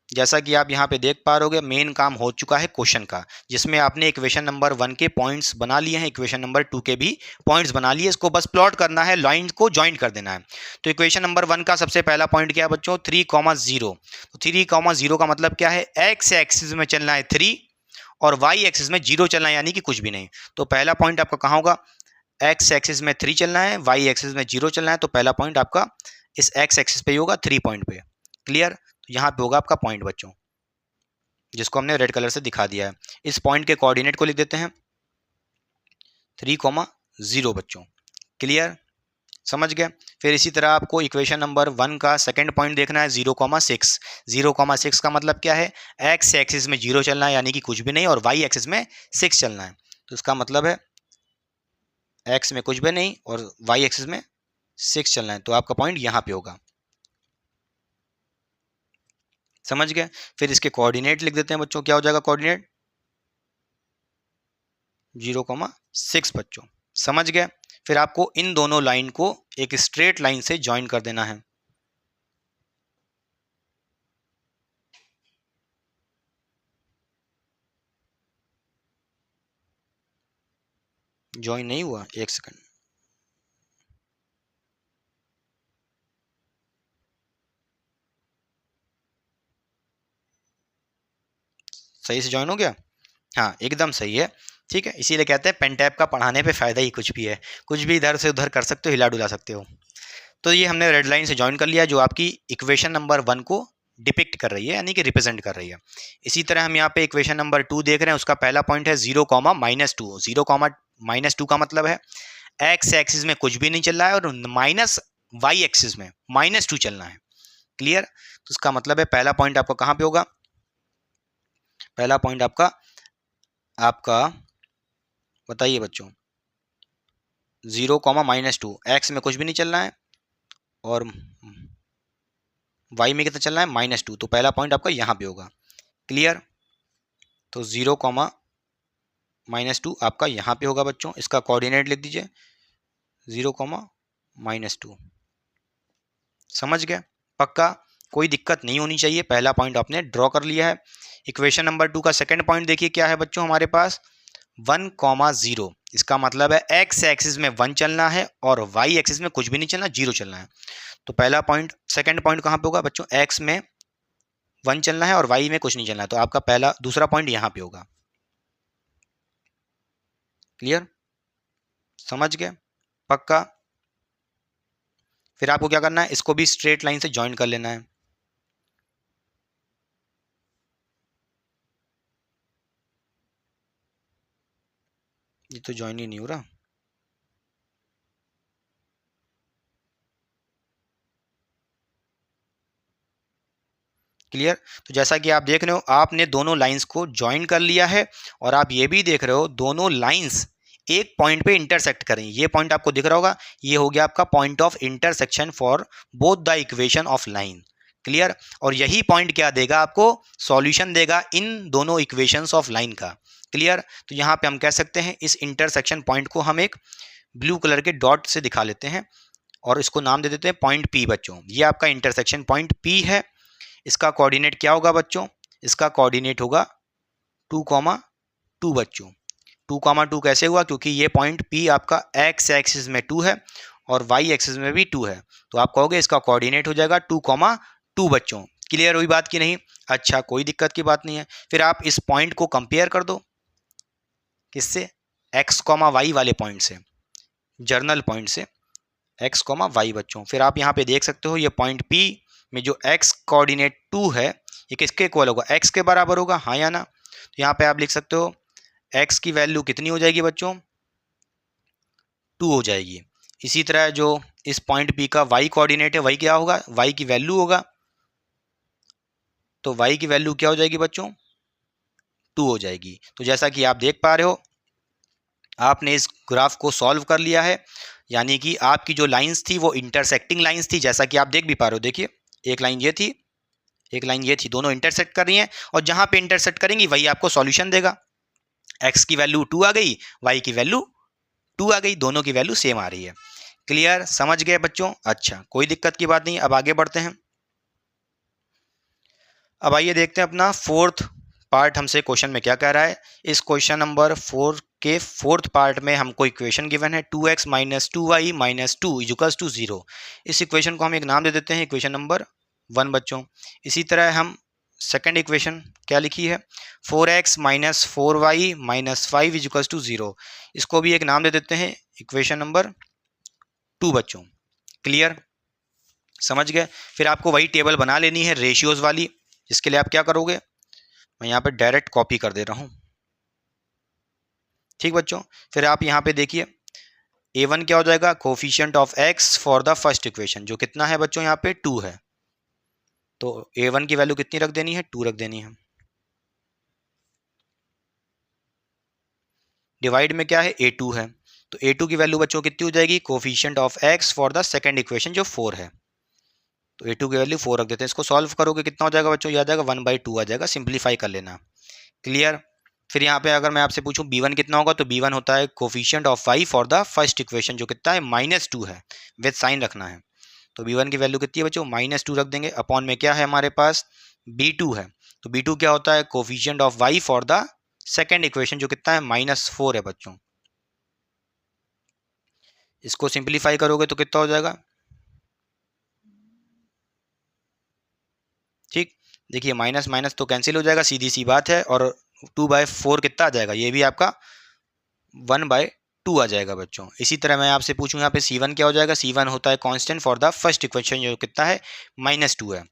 जैसा कि आप यहाँ पे देख पा रहोगे मेन काम हो चुका है क्वेश्चन का, जिसमें आपने इक्वेशन नंबर 1 के पॉइंट्स बना लिए हैं, इक्वेशन नंबर 2 के भी पॉइंट्स बना लिए। इसको बस प्लॉट करना है, लाइन को ज्वाइन कर देना है। तो इक्वेशन नंबर 1 का सबसे पहला पॉइंट क्या है बच्चों, 3, 0। तो 3, 0 का मतलब क्या है, एक्स एक्सिस में चलना है 3 और वाई एक्सिस में 0 चलना है, यानी कि कुछ भी नहीं। तो पहला पॉइंट आपका कहाँ होगा, एक्स एक्सिस में 3 चलना है, वाई एक्सिस में 0 चलना है। तो पहला पॉइंट आपका इस एक्स एक्सिस पे ही होगा, 3 पॉइंट पे। क्लियर। तो यहाँ पे होगा आपका पॉइंट बच्चों, जिसको हमने रेड कलर से दिखा दिया है। इस पॉइंट के कोऑर्डिनेट को लिख देते हैं 3, 0 बच्चों। क्लियर। समझ गए। फिर इसी तरह आपको इक्वेशन नंबर 1 का सेकंड पॉइंट देखना है 0, 6। 0, 6 का मतलब क्या है, एक्स एक्सिस में 0 चलना है, यानी कि कुछ भी नहीं, और वाई एक्सिस में 6 चलना है। तो इसका मतलब है एक्स में कुछ भी नहीं और वाई एक्सिस में 6 चलना है। तो आपका पॉइंट यहाँ पे होगा। समझ गए। फिर इसके कोऑर्डिनेट लिख देते हैं बच्चों। क्या हो जाएगा कोऑर्डिनेट, 0, 6 बच्चों। समझ गए। फिर आपको इन दोनों लाइन को एक स्ट्रेट लाइन से ज्वाइन कर देना है। ज्वाइन नहीं हुआ, एक सेकंड। सही से ज्वाइन हो गया, हाँ एकदम सही है। ठीक है, इसीलिए कहते हैं पेन टैप का पढ़ाने पे फ़ायदा ही कुछ भी है, कुछ भी इधर से उधर कर सकते हो, हिला डुला सकते हो। तो ये हमने रेड लाइन से ज्वाइन कर लिया, जो आपकी इक्वेशन नंबर 1 को डिपिक्ट कर रही है, यानी कि रिप्रेजेंट कर रही है। इसी तरह हम यहाँ पे इक्वेशन नंबर 2 देख रहे हैं, उसका पहला पॉइंट है 0, -2। 0, का मतलब है एक्स एक्सिस में कुछ भी नहीं चल रहा है और माइनस वाई एक्सिस में -2 चलना है। क्लियर। तो इसका मतलब है पहला पॉइंट आपका कहाँ पे होगा, पहला पॉइंट आपका आपका बताइए बच्चों, 0, -2। एक्स में कुछ भी नहीं चलना है और वाई में कितना चलना है, -2। तो पहला पॉइंट आपका यहाँ पे होगा। क्लियर। तो 0, -2 आपका यहाँ पे होगा बच्चों। इसका कोऑर्डिनेट लिख दीजिए 0, -2। समझ गए। पक्का, कोई दिक्कत नहीं होनी चाहिए। पहला पॉइंट आपने ड्रॉ कर लिया है। इक्वेशन नंबर 2 का सेकंड पॉइंट देखिए क्या है बच्चों हमारे पास, 1, 0। इसका मतलब है एक्स एक्सिस में 1 चलना है और वाई एक्सिस में कुछ भी नहीं चलना, 0 चलना है। तो पहला पॉइंट सेकंड पॉइंट कहाँ पे होगा बच्चों, एक्स में 1 चलना है और वाई में कुछ नहीं चलना है। तो आपका दूसरा पॉइंट यहाँ पे होगा। क्लियर। समझ गए। पक्का। फिर आपको क्या करना है, इसको भी स्ट्रेट लाइन से ज्वाइन कर लेना है। ये तो ज्वाइन ही नहीं हो रहा। क्लियर। तो जैसा कि आप देख रहे हो, आपने दोनों लाइंस को ज्वाइन कर लिया है और आप ये भी देख रहे हो दोनों लाइंस एक पॉइंट पे इंटरसेक्ट करें। ये पॉइंट आपको दिख रहा होगा, ये हो गया आपका point of intersection for both the equation of line. Clear. और यही पॉइंट क्या देगा आपको, सॉल्यूशन देगा इन दोनों इक्वेशंस ऑफ लाइन का। क्लियर। तो यहाँ पे हम कह सकते हैं इस इंटरसेक्शन पॉइंट को हम एक ब्लू कलर के डॉट से दिखा लेते हैं और इसको नाम दे देते हैं पॉइंट पी बच्चों। ये आपका इंटरसेक्शन पॉइंट पी है। इसका कोऑर्डिनेट क्या होगा बच्चों, इसका कोऑर्डिनेट होगा 2,2 बच्चों। 2,2 कैसे हुआ, क्योंकि ये पॉइंट पी आपका एक्स एक्सिस में 2 है और वाई एक्सिस में भी 2 है, तो आप कहोगे इसका कोऑर्डिनेट हो जाएगा 2,2 बच्चों। क्लियर हुई बात की नहीं। अच्छा, कोई दिक्कत की बात नहीं है। फिर आप इस पॉइंट को कंपेयर कर दो किससे, एक्स कॉमा वाई वाले पॉइंट से, जर्नल पॉइंट से एक्स कॉमा वाई बच्चों। फिर आप यहाँ पे देख सकते हो ये पॉइंट पी में जो एक्स कोऑर्डिनेट 2 है ये किसके इक्वल होगा, एक्स के बराबर होगा, हाँ या ना। तो यहाँ पे आप लिख सकते हो एक्स की वैल्यू कितनी हो जाएगी बच्चों, 2 हो जाएगी। इसी तरह जो इस पॉइंट पी का वाई कोऑर्डिनेट है वही क्या होगा, वाई की वैल्यू होगा, तो वाई की वैल्यू क्या हो जाएगी बच्चों, 2 हो जाएगी। तो जैसा कि आप देख पा रहे हो आपने इस ग्राफ को सॉल्व कर लिया है, यानी कि आपकी जो लाइंस थी वो इंटरसेक्टिंग लाइंस थी, जैसा कि आप देख भी पा रहे हो। देखिए एक लाइन ये थी, एक लाइन ये थी, दोनों इंटरसेक्ट कर रही हैं और जहां पे इंटरसेक्ट करेंगी वही आपको सॉल्यूशन देगा। एक्स की वैल्यू 2 आ गई, वाई की वैल्यू 2 आ गई, दोनों की वैल्यू सेम आ रही है। क्लियर, समझ गए बच्चों। अच्छा, कोई दिक्कत की बात नहीं। अब आगे बढ़ते हैं। अब आइए देखते हैं अपना फोर्थ पार्ट हमसे क्वेश्चन में क्या कह रहा है। इस क्वेश्चन नंबर 4 के फोर्थ पार्ट में हमको इक्वेशन गिवन है 2x minus 2y minus 2 equals to 0। इस इक्वेशन को हम एक नाम दे देते हैं इक्वेशन नंबर 1 बच्चों। इसी तरह हम सेकेंड इक्वेशन क्या लिखी है 4x minus 4y minus 5 equals to 0, इसको भी एक नाम दे देते हैं इक्वेशन नंबर 2 बच्चों। क्लियर, समझ गए। फिर आपको वही टेबल बना लेनी है रेशियोज वाली, जिसके लिए आप क्या करोगे, मैं यहाँ पे डायरेक्ट कॉपी कर दे रहा हूँ। ठीक बच्चों, फिर आप यहाँ पे देखिए a1 क्या हो जाएगा, coefficient of x for the first equation, जो कितना है बच्चों यहाँ पे 2 है, तो a1 की वैल्यू कितनी रख देनी है, 2 रख देनी है। डिवाइड में क्या है a2 है, तो a2 की वैल्यू बच्चों कितनी हो जाएगी, coefficient of x for the second equation जो 4 है, तो a2 की वैल्यू 4 रख देते हैं। इसको सॉल्व करोगे कितना हो जाएगा बच्चों, याद आएगा 1/2 आ जाएगा, सिंप्लीफाई कर लेना। क्लियर। फिर यहाँ पे अगर मैं आपसे पूछूं b1 कितना होगा, तो b1 होता है coefficient of y for the first equation जो कितना है -2 है, विद साइन रखना है। तो b1 की वैल्यू कितनी है बच्चों, -2 रख देंगे। अपॉन में क्या है हमारे पास b2 है, तो b2 क्या होता है coefficient of y for the second equation जो कितना है -4 है बच्चों। इसको सिंप्लीफाई करोगे तो कितना हो जाएगा, ठीक। देखिए माइनस माइनस तो कैंसिल हो जाएगा, सीधी सी बात है, और 2/4 कितना आ जाएगा, ये भी आपका 1/2 आ जाएगा बच्चों। इसी तरह मैं आपसे पूछूं यहाँ पे c1 क्या हो जाएगा, c1 होता है constant for the first equation जो कितना है -2 है,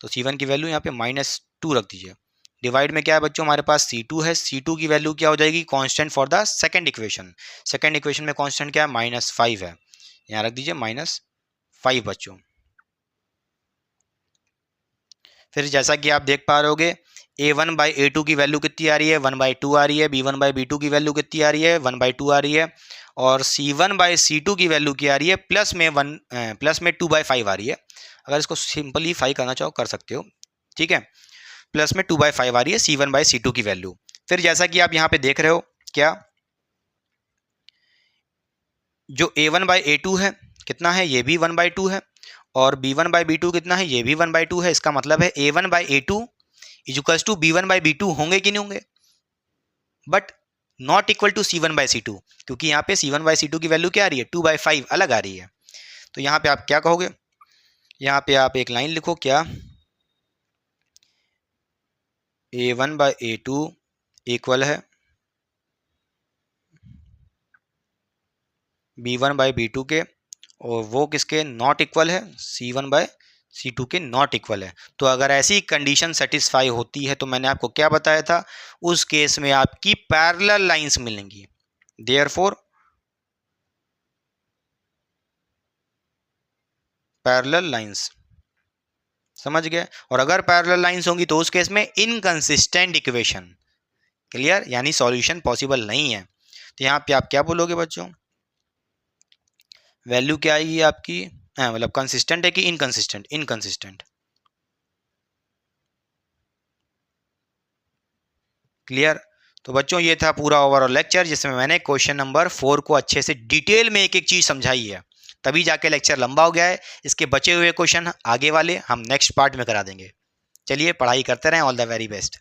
तो c1 की वैल्यू यहाँ पे -2 रख दीजिए। डिवाइड में क्या है बच्चों हमारे पास c2 है, c2 की वैल्यू क्या हो जाएगी, constant for the second equation, second equation में कांस्टेंट क्या है -5 है, यहाँ रख दीजिए -5 बच्चों। फिर जैसा कि आप देख पा रहे a1/a2 की वैल्यू कितनी आ रही है, 1/2 आ रही है, b1/b2 की वैल्यू कितनी आ रही है, 1/2 आ रही है, और c1/c2 की वैल्यू क्या आ रही है, प्लस में 2/5 आ रही है। अगर इसको सिंपलीफाई करना चाहो कर सकते हो, ठीक है, प्लस में 2/5 आ रही है c1/c2 की वैल्यू। फिर जैसा कि आप यहाँ पे देख रहे हो क्या, जो a1/a2 है कितना है, ये भी 1/2 है, और b1/b2 कितना है, ये भी 1/2 है। इसका मतलब है a1/a2 इक्वल्स टू b1/b2 होंगे कि नहीं होंगे, but not equal to c1/c2, क्योंकि यहाँ पे c1/c2 की वैल्यू क्या आ रही है, 2/5 अलग आ रही है। तो यहाँ पे आप क्या कहोगे, यहाँ पे आप एक लाइन लिखो क्या, a1/a2 इक्वल है b1/b2 के, और वो किसके नॉट इक्वल है, c1/c2 के नॉट इक्वल है। तो अगर ऐसी कंडीशन सेटिस्फाई होती है तो मैंने आपको क्या बताया था, उस केस में आपकी पैरेलल लाइंस मिलेंगी। देयरफॉर पैरेलल लाइंस, समझ गए। और अगर पैरेलल लाइंस होंगी तो उस केस में इनकंसिस्टेंट इक्वेशन। क्लियर, यानी सॉल्यूशन पॉसिबल नहीं है। तो यहाँ पे आप क्या बोलोगे बच्चों, वैल्यू क्या आएगी आपकी, मतलब कंसिस्टेंट है कि इनकंसिस्टेंट, इनकंसिस्टेंट। क्लियर। तो बच्चों ये था पूरा ओवरऑल लेक्चर जिसमें मैंने क्वेश्चन नंबर 4 को अच्छे से डिटेल में एक एक चीज़ समझाई है, तभी जाके लेक्चर लंबा हो गया है। इसके बचे हुए क्वेश्चन आगे वाले हम नेक्स्ट पार्ट में करा देंगे। चलिए पढ़ाई करते रहें। All the very best.